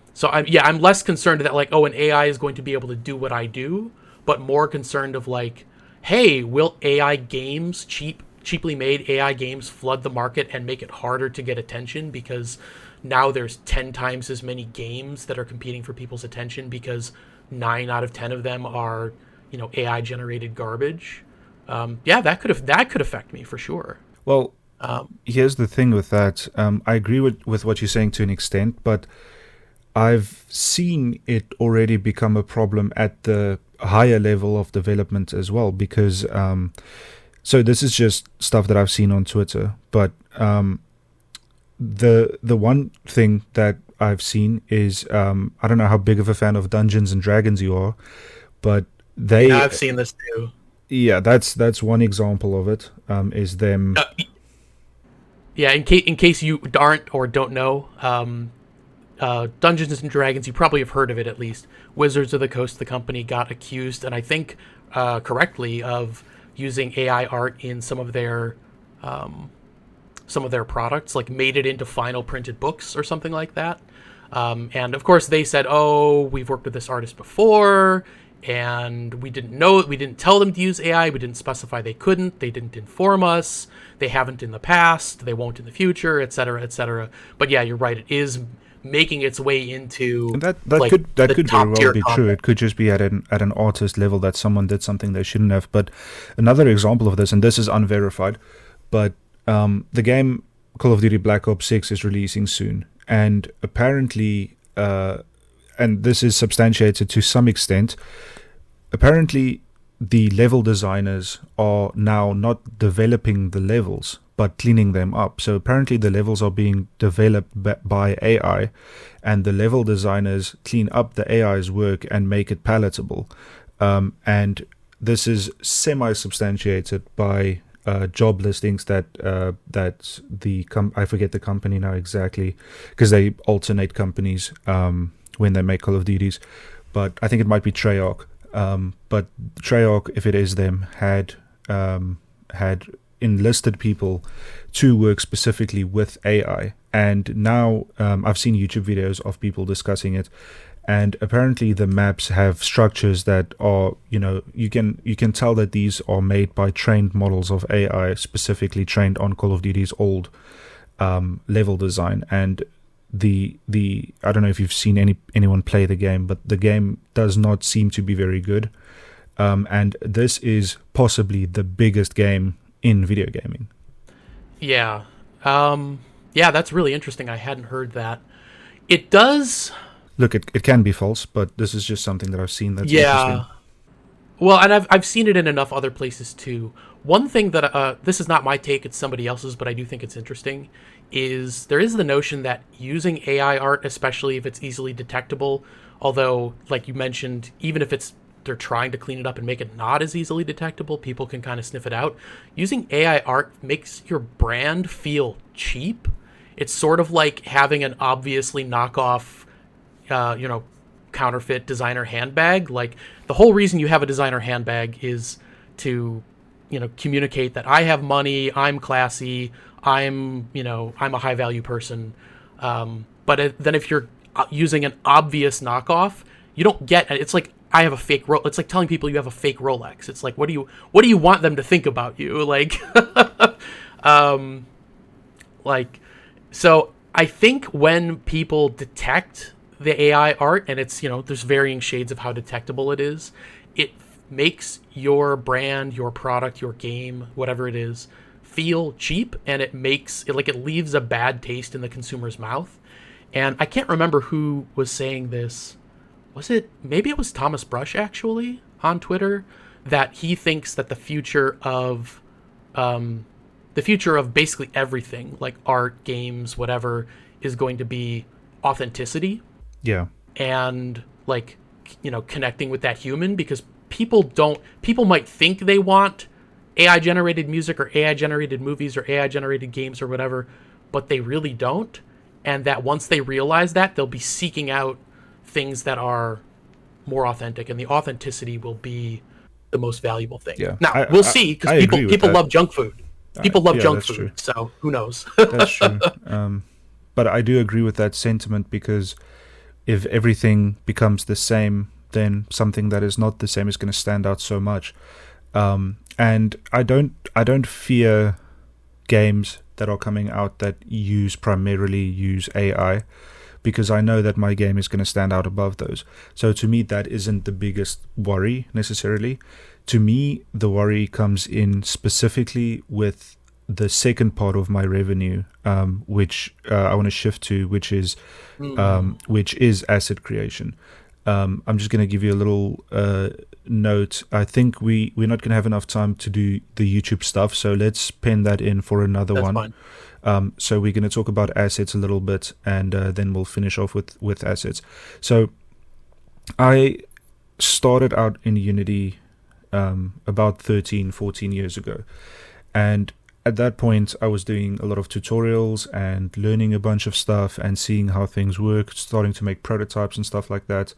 less concerned that like, oh, an AI is going to be able to do what I do, but more concerned of like, hey, will AI games, cheaply made AI games, flood the market and make it harder to get attention because now there's 10 times as many games that are competing for people's attention because 9 out of 10 of them are, AI generated garbage. That could affect me for sure. Well, here's the thing with that. I agree with what you're saying to an extent, but I've seen it already become a problem at the higher level of development as well because so this is just stuff that I've seen on Twitter, but the one thing that I've seen is I don't know how big of a fan of Dungeons and Dragons you are, but Yeah, they I've seen this too. yeah, that's one example of it. Is them. Uh, yeah, in case you aren't or don't know, Dungeons and Dragons, you probably have heard of it at least. Wizards of the Coast, the company, got accused, and I think correctly, of using AI art in some of their products, like made it into final printed books or something like that. And of course, they said, "Oh, we've worked with this artist before, and we didn't know it. We didn't tell them to use AI. We didn't specify they couldn't. They didn't inform us. They haven't in the past. They won't in the future, etc., etc." But yeah, you're right. It is making its way into And that like the could very top well tier be true. content. It could just be at an artist level that someone did something they shouldn't have. But another example of this, and this is unverified, but the game Call of Duty Black Ops 6 is releasing soon, and apparently, and this is substantiated to some extent. Apparently, the level designers are now not developing the levels but cleaning them up. So apparently the levels are being developed by AI, and the level designers clean up the AI's work and make it palatable. And this is semi-substantiated by job listings that I forget the company now exactly because they alternate companies when they make Call of Duties, but I think it might be Treyarch. But Treyarch, if it is them, had enlisted people to work specifically with AI, and now I've seen YouTube videos of people discussing it, and apparently the maps have structures that are, you can tell that these are made by trained models of AI specifically trained on Call of Duty's old level design. And the I don't know if you've seen anyone play the game, but the game does not seem to be very good. And this is possibly the biggest game in video gaming. Yeah. Yeah, that's really interesting. I hadn't heard that. It does. Look, it can be false, but this is just something that I've seen that's interesting. Yeah. Well, and I've seen it in enough other places too. One thing that this is not my take; it's somebody else's, but I do think it's interesting. Is there is the notion that using AI art, especially if it's easily detectable, although like you mentioned, even if they're trying to clean it up and make it not as easily detectable, people can kind of sniff it out. Using AI art makes your brand feel cheap. It's sort of like having an obviously knockoff counterfeit designer handbag. Like the whole reason you have a designer handbag is to, communicate that I have money, I'm classy, I'm a high value person. Then if you're using an obvious knockoff, you don't get it. It's like I have a fake it's like telling people you have a fake Rolex. It's like what do you want them to think about you? Like so I think when people detect the AI art, and it's, there's varying shades of how detectable it is, it makes your brand, your product, your game, whatever it is, feel cheap, and it leaves a bad taste in the consumer's mouth. And I can't remember who was saying this. Maybe it was Thomas Brush actually on Twitter, that he thinks that the future of the future of basically everything, like art, games, whatever, is going to be authenticity. Yeah. And like, connecting with that human, because people might think they want AI generated music or AI generated movies or AI generated games or whatever, but they really don't. And that once they realize that, they'll be seeking out things that are more authentic, and the authenticity will be the most valuable thing. Yeah. Now, we'll see, because people love junk food. People love junk food, true. So who knows? That's true. But I do agree with that sentiment, because if everything becomes the same, then something that is not the same is going to stand out so much. And I don't fear games that are coming out that primarily use AI, because I know that my game is going to stand out above those. So to me, that isn't the biggest worry necessarily. To me, the worry comes in specifically with the second part of my revenue, which I want to shift to, which is asset creation. I'm just going to give you a little note. I think we're not going to have enough time to do the YouTube stuff, so let's pen that in for another one. Fine. So we're going to talk about assets a little bit, and then we'll finish off with assets. So I started out in Unity about 13, 14 years ago. And at that point, I was doing a lot of tutorials and learning a bunch of stuff and seeing how things work, starting to make prototypes and stuff like that.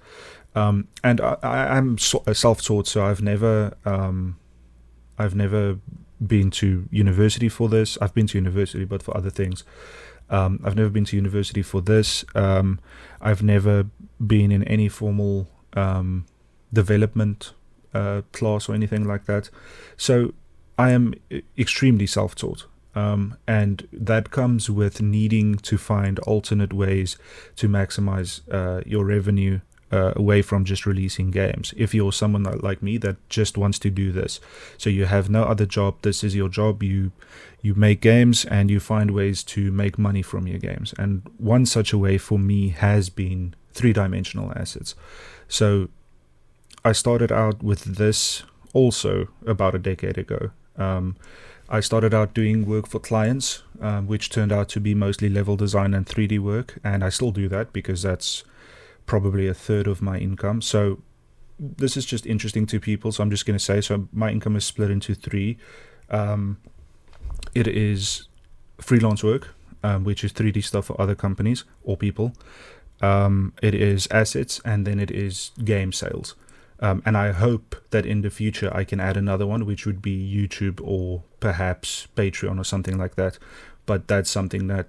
And I'm self-taught, so I've never been to university for this. I've been to university, but for other things. I've never been to university for this. I've never been in any formal development class or anything like that. So I am extremely self-taught. And that comes with needing to find alternate ways to maximize your revenue away from just releasing games. If you're someone like me that just wants to do this, so you have no other job, this is your job, you make games and you find ways to make money from your games. And one such a way for me has been three-dimensional assets. So I started out with this also about a decade ago. I started out doing work for clients, which turned out to be mostly level design and 3D work, and I still do that because that's probably a third of my income. So this is just interesting to people, so I'm just going to say, so my income is split into three. It is freelance work, which is 3D stuff for other companies or people. It is assets, and then it is game sales. And I hope that in the future I can add another one, which would be YouTube or perhaps Patreon or something like that. But that's something that,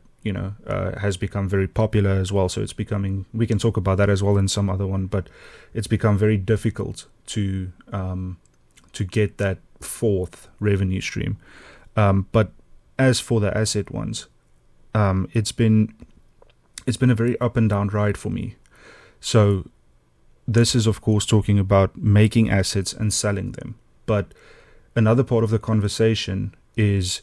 has become very popular as well. So it's becoming, we can talk about that as well in some other one, but it's become very difficult to get that fourth revenue stream. But as for the asset ones, it's been a very up and down ride for me. So this is, of course, talking about making assets and selling them. But another part of the conversation is,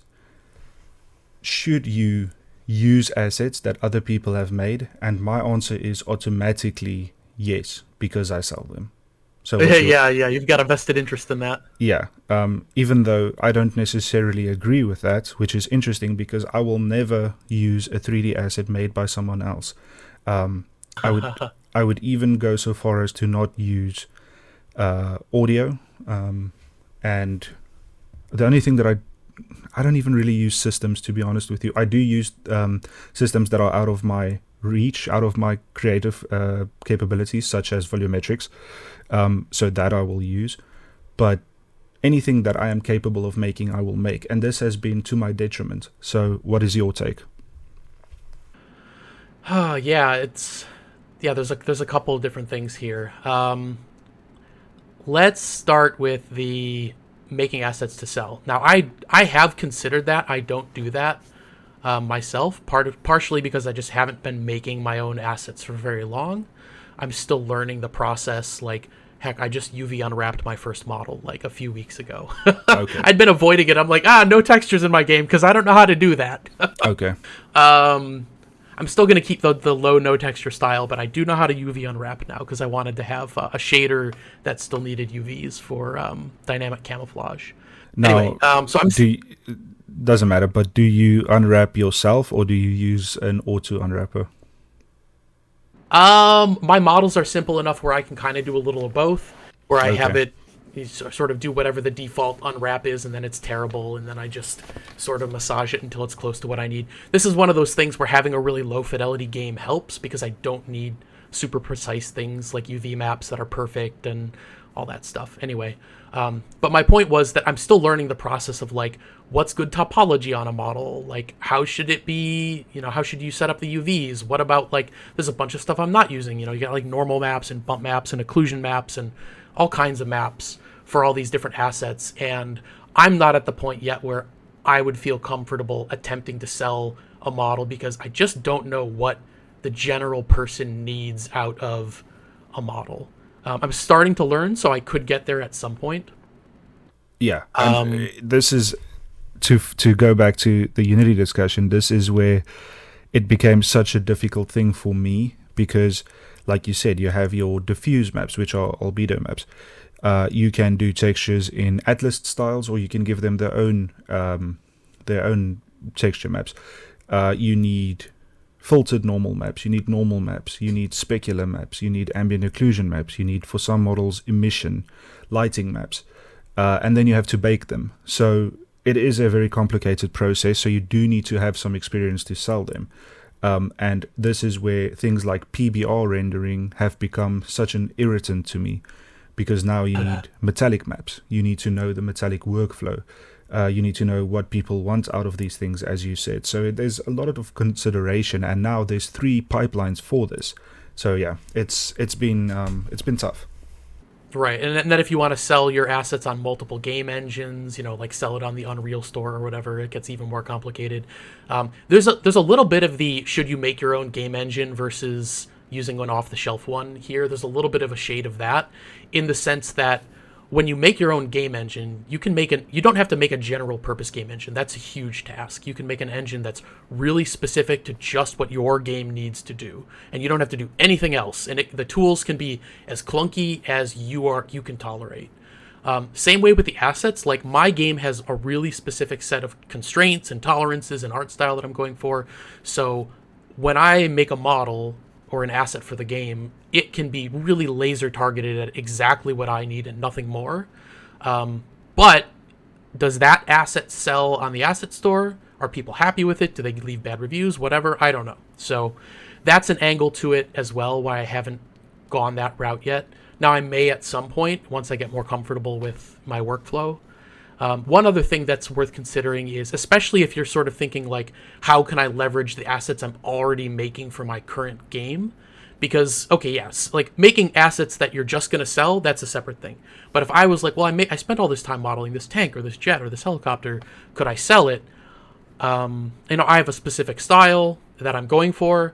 should you use assets that other people have made? And my answer is automatically yes, because I sell them. So yeah, you've got a vested interest in that. Yeah, even though I don't necessarily agree with that, which is interesting because I will never use a 3D asset made by someone else. I would even go so far as to not use audio, and the only thing that I don't even really use systems, to be honest with you. I do use systems that are out of my reach, out of my creative capabilities, such as volumetrics, so that I will use. But anything that I am capable of making, I will make, and this has been to my detriment. So what is your take? There's a couple of different things here. Let's start with the making assets to sell. Now, I have considered that. I don't do that myself, partially because I just haven't been making my own assets for very long. I'm still learning the process. Like, heck, I just UV unwrapped my first model like a few weeks ago. Okay. I'd been avoiding it. I'm like, no textures in my game because I don't know how to do that. Okay. I'm still going to keep the low no texture style, but I do know how to UV unwrap now because I wanted to have a shader that still needed UVs for dynamic camouflage. Now, anyway, so I'm... doesn't matter. But do you unwrap yourself or do you use an auto unwrapper? My models are simple enough where I can kind of do a little of both, where I have Okay. it sort of do whatever the default unwrap is, and then it's terrible, and then I just sort of massage it until it's close to what I need. This is one of those things where having a really low fidelity game helps because I don't need super precise things like UV maps that are perfect and all that stuff. Anyway, but my point was that I'm still learning the process of like what's good topology on a model, like how should it be, how should you set up the UVs? What about like there's a bunch of stuff I'm not using. You got like normal maps and bump maps and occlusion maps and all kinds of maps for all these different assets, and I'm not at the point yet where I would feel comfortable attempting to sell a model because I just don't know what the general person needs out of a model. I'm starting to learn, so I could get there at some point. Yeah, and this is to go back to the Unity discussion. This is where it became such a difficult thing for me because, like you said, you have your diffuse maps, which are albedo maps. You can do textures in Atlas styles, or you can give them their own texture maps. You need filtered normal maps. You need normal maps. You need specular maps. You need ambient occlusion maps. You need, for some models, emission, lighting maps, and then you have to bake them. So it is a very complicated process. So you do need to have some experience to sell them. And this is where things like PBR rendering have become such an irritant to me. Because now you need metallic maps. You need to know the metallic workflow. You need to know what people want out of these things, as you said. So there's a lot of consideration, and now there's 3 pipelines for this. So yeah, it's been tough. Right, and then if you want to sell your assets on multiple game engines, like sell it on the Unreal Store or whatever, it gets even more complicated. There's a little bit of the should you make your own game engine versus using an off-the-shelf one here. There's a little bit of a shade of that in the sense that when you make your own game engine, you don't have to make a general purpose game engine. That's a huge task. You can make an engine that's really specific to just what your game needs to do, and you don't have to do anything else. And the tools can be as clunky as you can tolerate. Same way with the assets. Like my game has a really specific set of constraints and tolerances and art style that I'm going for. So when I make a model or an asset for the game, it can be really laser targeted at exactly what I need and nothing more. But does that asset sell on the asset store? Are people happy with it? Do they leave bad reviews? Whatever, I don't know. So that's an angle to it as well, why I haven't gone that route yet. Now I may at some point, once I get more comfortable with my workflow. One other thing that's worth considering is, especially if you're sort of thinking like, how can I leverage the assets I'm already making for my current game? Because, okay, yes, like making assets that you're just going to sell, that's a separate thing. But if I was like, well, I spent all this time modeling this tank or this jet or this helicopter, could I sell it? I have a specific style that I'm going for.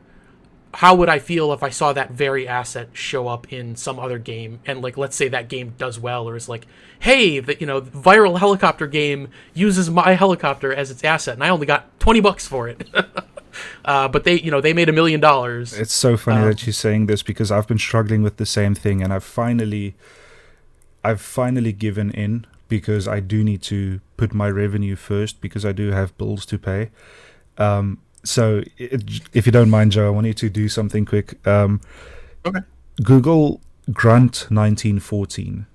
How would I feel if I saw that very asset show up in some other game, and like, let's say that game does well, or is like, hey, the viral helicopter game uses my helicopter as its asset, and I only got $20 for it. But they made $1 million. It's so funny that you're saying this because I've been struggling with the same thing, and I've finally given in because I do need to put my revenue first because I do have bills to pay. So if you don't mind, Joe, I want you to do something quick. Okay. Google Grunt 1914,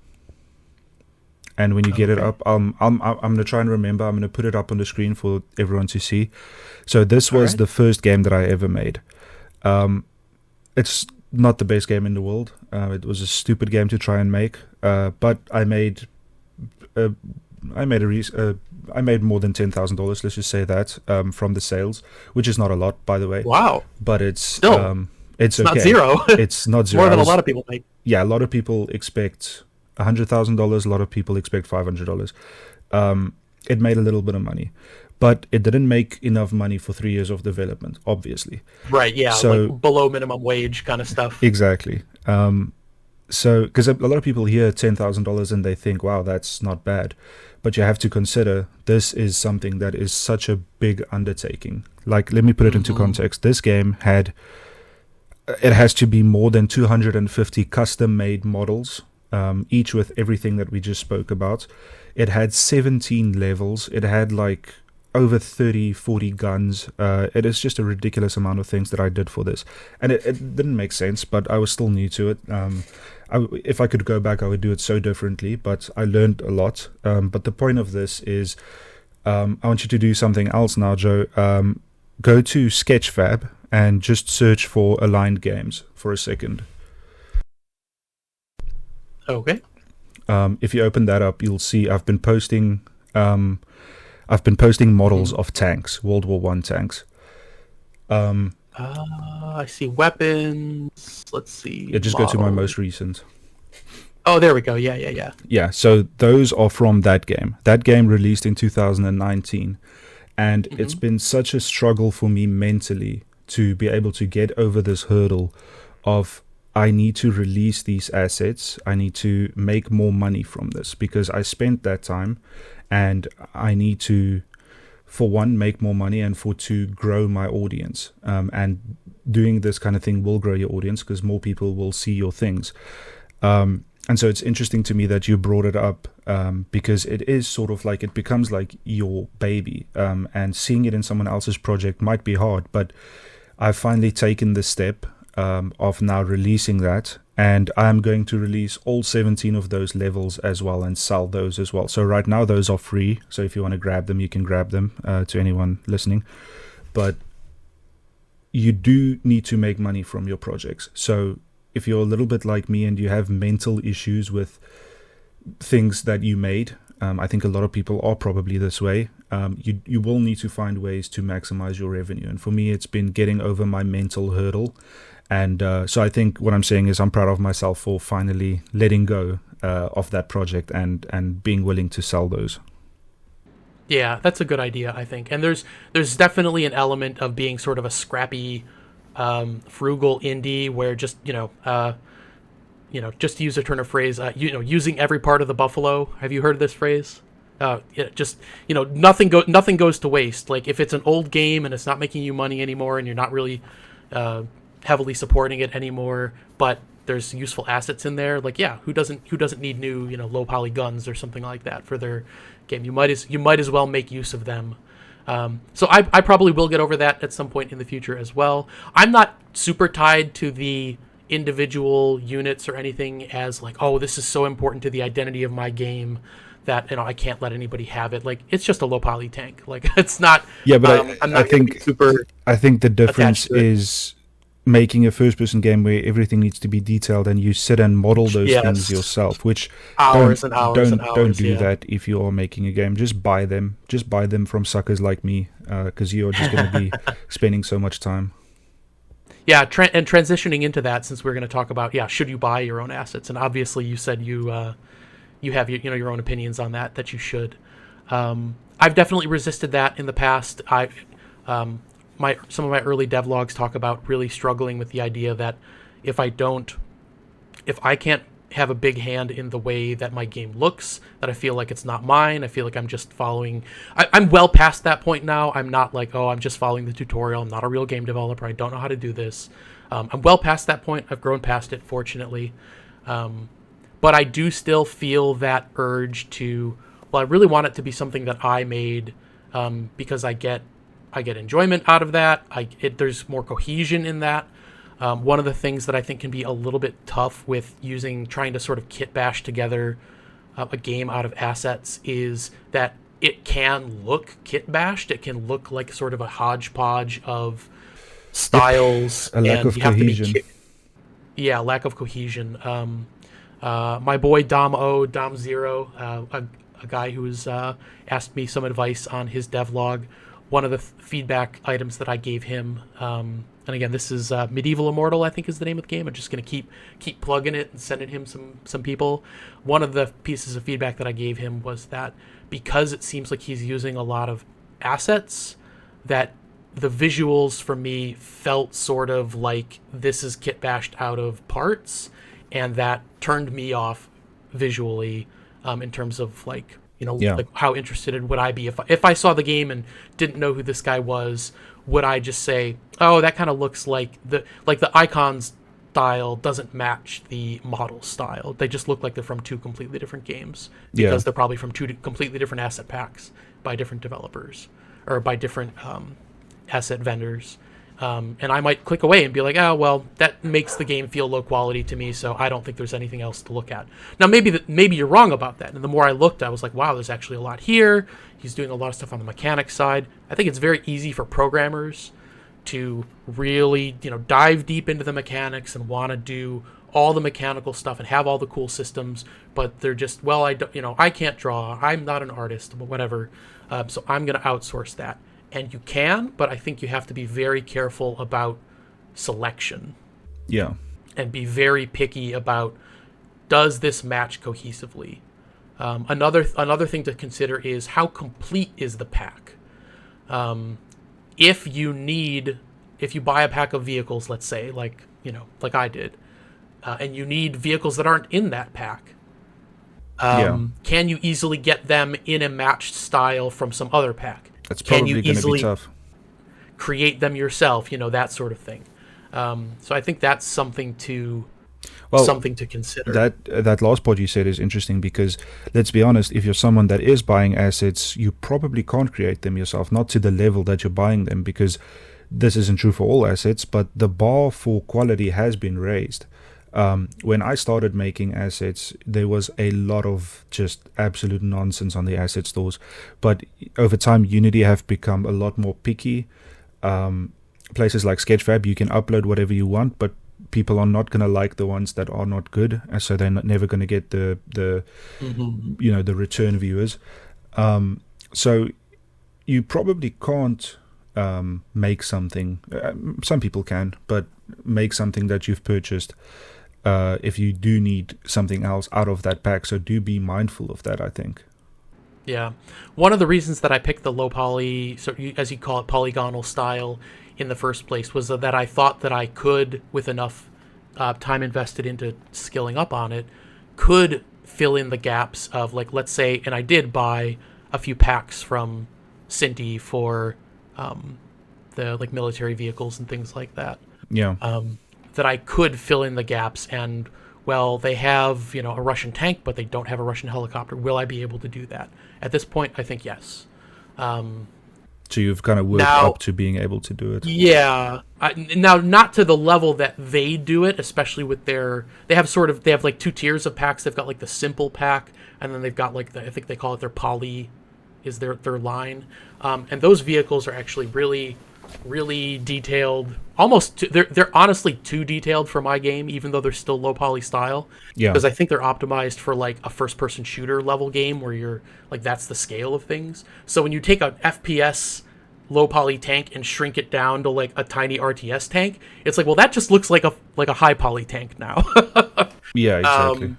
and when you get it up, I'm gonna try and remember. I'm gonna put it up on the screen for everyone to see. So this was the first game that I ever made. It's not the best game in the world. It was a stupid game to try and make, but I made more than $10,000. Let's just say that from the sales, which is not a lot, by the way. Wow! But it's Still, it's okay. not zero. It's not zero. More than a lot of people make. Yeah, a lot of people expect $100,000. A lot of people expect $500. It made a little bit of money, but it didn't make enough money for 3 years of development, obviously. Right? Yeah, So like below minimum wage kind of stuff. exactly. So because a lot of people hear $10,000 and they think, wow, that's not bad. But you have to consider this is something that is such a big undertaking. Like, let me put it into context. This game it has to be more than 250 custom-made models, each with everything that we just spoke about. It had 17 levels. It had over 30, 40 guns. It is just a ridiculous amount of things that I did for this. And it didn't make sense, but I was still new to it. If I could go back, I would do it so differently, but I learned a lot. But the point of this is, I want you to do something else now, Joe. Go to Sketchfab and just search for aligned games for a second. Okay. If you open that up, you'll see I've been posting models of tanks, World War One tanks. I see weapons. Let's see. Yeah, just go to my most recent. Oh, there we go. Yeah. Yeah, so those are from that game. That game released in 2019. And it's been such a struggle for me mentally to be able to get over this hurdle of I need to release these assets. I need to make more money from this because I spent that time and I need to, for one, make more money and for two, grow my audience. And doing this kind of thing will grow your audience because more people will see your things. And so it's interesting to me that you brought it up because it is sort of like it becomes like your baby. And seeing it in someone else's project might be hard, but I've finally taken the step of now releasing that. And I'm going to release all 17 of those levels as well and sell those as well. So right now those are free. So if you want to grab them, you can grab them to anyone listening. But you do need to make money from your projects. So if you're a little bit like me and you have mental issues with things that you made, I think a lot of people are probably this way. You will need to find ways to maximize your revenue. And for me, it's been getting over my mental hurdle. And so I think what I'm saying is I'm proud of myself for finally letting go of that project and being willing to sell those. Yeah, that's a good idea, I think. And there's definitely an element of being sort of a scrappy, frugal indie where just just to use a turn of phrase, using every part of the buffalo. Have you heard this phrase? Nothing goes to waste. Like if it's an old game and it's not making you money anymore, and you're not really heavily supporting it anymore, but there's useful assets in there. Like who doesn't need new low poly guns or something like that for their game? You might as well make use of them. So I probably will get over that at some point in the future as well. I'm not super tied to the individual units or anything as like, oh, this is so important to the identity of my game that I can't let anybody have it. Like it's just a low poly tank. Like it's not. Yeah, but I'm not I think the difference is making a first-person game where everything needs to be detailed and you sit and model those things yourself, which don't do that if you are making a game. Just buy them from suckers like me, because you're just going to be spending so much time. Yeah, and transitioning into that, since we're going to talk about should you buy your own assets, and obviously you said you have your own opinions on that you should. I've definitely resisted that in the past. Some of my early devlogs talk about really struggling with the idea that if I can't have a big hand in the way that my game looks, that I feel like it's not mine. I feel like I'm just following. I'm well past that point now. I'm not like, oh, I'm just following the tutorial. I'm not a real game developer. I don't know how to do this. I'm well past that point. I've grown past it, fortunately. But I do still feel that urge to, I really want it to be something that I made because I get enjoyment out of that. There's more cohesion in that. One of the things that I think can be a little bit tough with trying to sort of kit bash together a game out of assets is that it can look kit bashed. It can look like sort of a hodgepodge of styles. A lack of cohesion. Lack of cohesion. My boy Dom Zero, a guy who's asked me some advice on his devlog. One of the feedback items that I gave him, and again, this is Medieval Immortal, I think is the name of the game. I'm just going to keep plugging it and sending him some people. One of the pieces of feedback that I gave him was that because it seems like he's using a lot of assets, that the visuals for me felt sort of like this is kit bashed out of parts, and that turned me off visually in terms of like how interested would I be if I saw the game and didn't know who this guy was? Would I just say, oh, that kind of looks like the icons style doesn't match the model style. They just look like they're from two completely different games because they're probably from two completely different asset packs. by different developers or by different asset vendors. And I might click away and be like, oh, well, that makes the game feel low quality to me, so I don't think there's anything else to look at. Now, maybe you're wrong about that. And the more I looked, I was like, wow, there's actually a lot here. He's doing a lot of stuff on the mechanics side. I think it's very easy for programmers to really, dive deep into the mechanics and want to do all the mechanical stuff and have all the cool systems, but they're just, well, I can't draw. I'm not an artist, but whatever. So I'm going to outsource that. And you can, but I think you have to be very careful about selection. Yeah. And be very picky about, does this match cohesively? Another thing to consider is how complete is the pack. If you buy a pack of vehicles, let's say, like I did, and you need vehicles that aren't in that pack, can you easily get them in a matched style from some other pack? That's probably going to be tough. Create them yourself, that sort of thing. So I think that's something to consider. That last part you said is interesting because, let's be honest, if you're someone that is buying assets, you probably can't create them yourself, not to the level that you're buying them, because this isn't true for all assets, but the bar for quality has been raised. When I started making assets, there was a lot of just absolute nonsense on the asset stores. But over time, Unity have become a lot more picky. Places like Sketchfab, you can upload whatever you want, but people are not going to like the ones that are not good, so they're never going to get the the return viewers. So you probably can't make something. Some people can, but make something that you've purchased. If you do need something else out of that pack, so do be mindful of that, I think. Yeah. One of the reasons that I picked the low poly, as you call it, polygonal style in the first place was that I thought that I could, with enough time invested into skilling up on it, could fill in the gaps of, like, let's say, and I did buy a few packs from Cinti for the military vehicles and things like that. Yeah. That I could fill in the gaps, and well, they have a Russian tank, but they don't have a Russian helicopter. Will I be able to do that? At this point, I think yes. So you've kind of worked up to being able to do it. Yeah. Now, not to the level that they do it, especially with they have like two tiers of packs. They've got like the simple pack, and then they've got like I think they call it their poly, is their line. And those vehicles are actually really, really detailed. They're honestly too detailed for my game, even though they're still low poly style. Yeah. Because I think they're optimized for like a first person shooter level game where you're like, that's the scale of things. So when you take an FPS low poly tank and shrink it down to like a tiny RTS tank, it's like, well, that just looks like a high poly tank now. Yeah, exactly.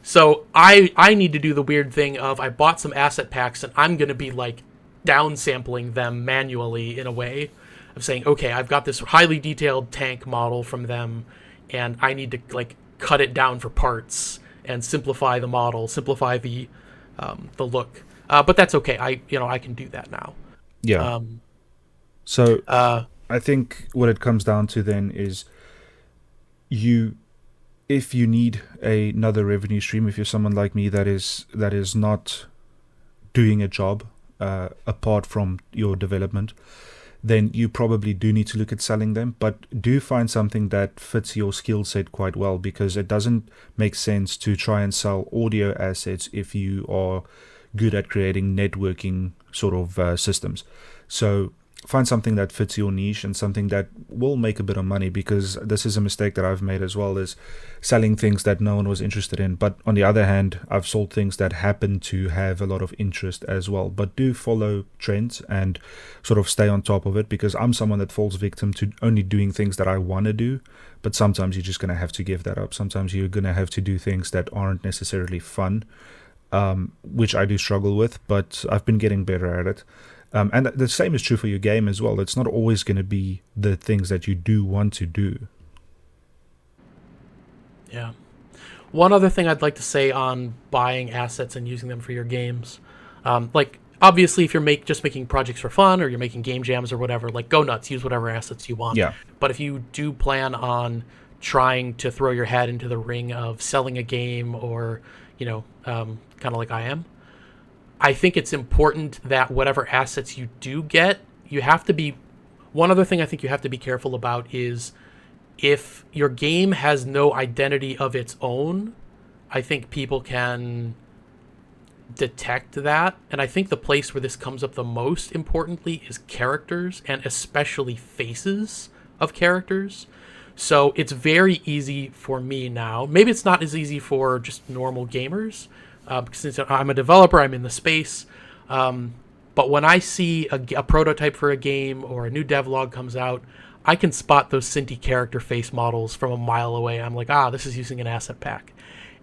So I need to do the weird thing of, I bought some asset packs and I'm going to be like downsampling them manually in a way of saying, okay, I've got this highly detailed tank model from them, and I need to like cut it down for parts and simplify the model, simplify the look. But that's okay. I can do that now. Yeah. So I think what it comes down to then is if you need another revenue stream, if you're someone like me that is not doing a job apart from your development, then you probably do need to look at selling them, but do find something that fits your skill set quite well, because it doesn't make sense to try and sell audio assets if you are good at creating networking sort of systems. So find something that fits your niche and something that will make a bit of money, because this is a mistake that I've made as well, is selling things that no one was interested in. But on the other hand, I've sold things that happen to have a lot of interest as well. But do follow trends and sort of stay on top of it, because I'm someone that falls victim to only doing things that I want to do. But sometimes you're just going to have to give that up. Sometimes you're going to have to do things that aren't necessarily fun, which I do struggle with, but I've been getting better at it. And the same is true for your game as well. It's not always going to be the things that you do want to do. Yeah. One other thing I'd like to say on buying assets and using them for your games. Like, obviously, if you're just making projects for fun, or you're making game jams or whatever, like, go nuts, use whatever assets you want. Yeah. But if you do plan on trying to throw your hat into the ring of selling a game, or, kind of like I am, I think it's important that whatever assets you do get, you have to be. One other thing I think you have to be careful about is if your game has no identity of its own, I think people can detect that. And I think the place where this comes up the most importantly is characters, and especially faces of characters. So it's very easy for me now. Maybe it's not as easy for just normal gamers, because since I'm a developer, I'm in the space. But when I see a prototype for a game or a new devlog comes out, I can spot those Cinti character face models from a mile away. I'm like, this is using an asset pack.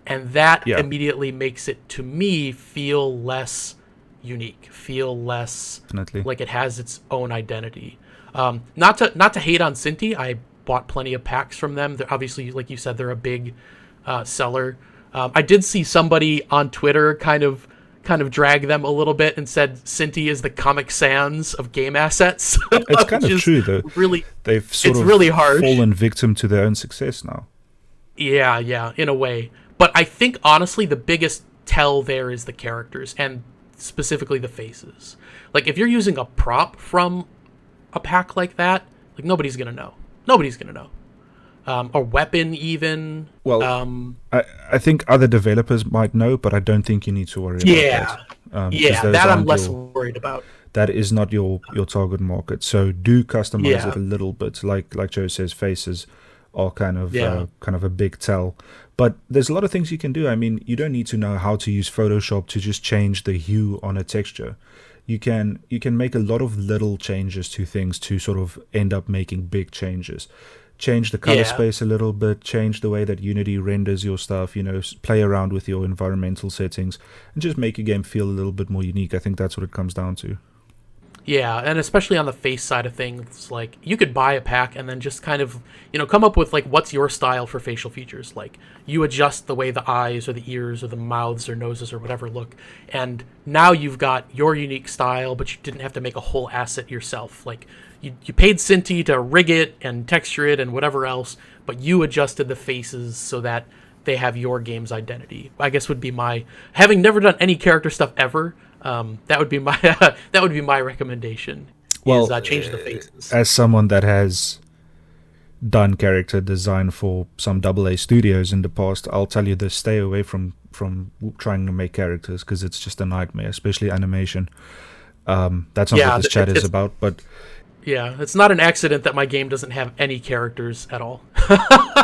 And that immediately makes it, to me, feel less unique, feel less Definitely. like it has its own identity. Not to hate on Cinti. I bought plenty of packs from them. They're obviously, like you said, they're a big seller. I did see somebody on Twitter kind of drag them a little bit and said Cinti is the Comic Sans of game assets. It's kind of true, though. Really, they've sort of really harsh. fallen victim to their own success now. Yeah, in a way. But I think, honestly, the biggest tell there is the characters, and specifically the faces. Like, if you're using a prop from a pack like that, like, nobody's going to know. Nobody's going to know. A weapon, even. Well, I think other developers might know, but I don't think you need to worry about that. That I'm less worried about. That is not your target market. So do customize it a little bit. Like Joe says, faces are kind of a big tell. But there's a lot of things you can do. I mean, you don't need to know how to use Photoshop to just change the hue on a texture. You can make a lot of little changes to things to sort of end up making big changes. Change the color space a little bit, change the way that Unity renders your stuff, play around with your environmental settings, and just make your game feel a little bit more unique. I think that's what it comes down to. Yeah, and especially on the face side of things, like, you could buy a pack and then just kind of, come up with, like, what's your style for facial features. Like, you adjust the way the eyes or the ears or the mouths or noses or whatever look, and now you've got your unique style, but you didn't have to make a whole asset yourself. Like, you paid Cinti to rig it and texture it and whatever else, but you adjusted the faces so that they have your game's identity. I guess would be my, having never done any character stuff ever, that would be my recommendation. Well, is change the faces. As someone that has done character design for some AA studios in the past, I'll tell you this: stay away from trying to make characters, because it's just a nightmare, especially animation. That's not what this chat is about, but. Yeah, it's not an accident that my game doesn't have any characters at all.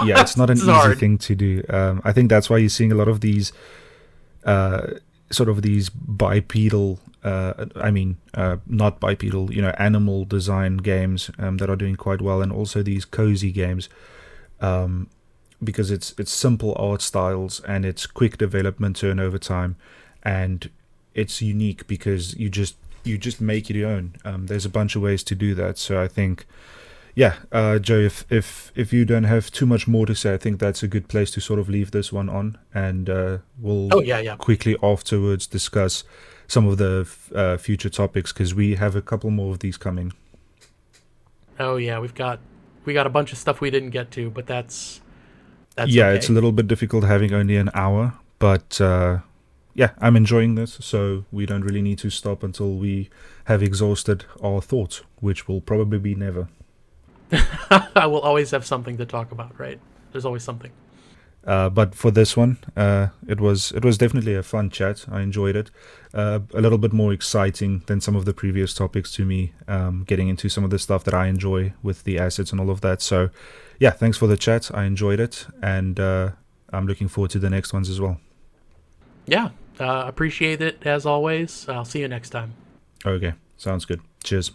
Yeah, it's not an easy thing to do. I think that's why you're seeing a lot of these sort of these bipedal, not bipedal, animal design games that are doing quite well, and also these cozy games, because it's simple art styles and it's quick development turnover time, and it's unique because you just make it your own. There's a bunch of ways to do that. So I think, Joe, if you don't have too much more to say, I think that's a good place to sort of leave this one on, and we'll quickly afterwards discuss some of the future topics, because we have a couple more of these coming. Oh yeah, we got a bunch of stuff we didn't get to, but that's yeah, okay. It's a little bit difficult having only an hour, but I'm enjoying this, so we don't really need to stop until we have exhausted our thoughts, which will probably be never. I will always have something to talk about, right? There's always something. But for this one, it was definitely a fun chat. I enjoyed it. A little bit more exciting than some of the previous topics to me, getting into some of the stuff that I enjoy with the assets and all of that. So, yeah, thanks for the chat. I enjoyed it, and I'm looking forward to the next ones as well. Yeah, appreciate it as always. I'll see you next time. Okay, sounds good. Cheers.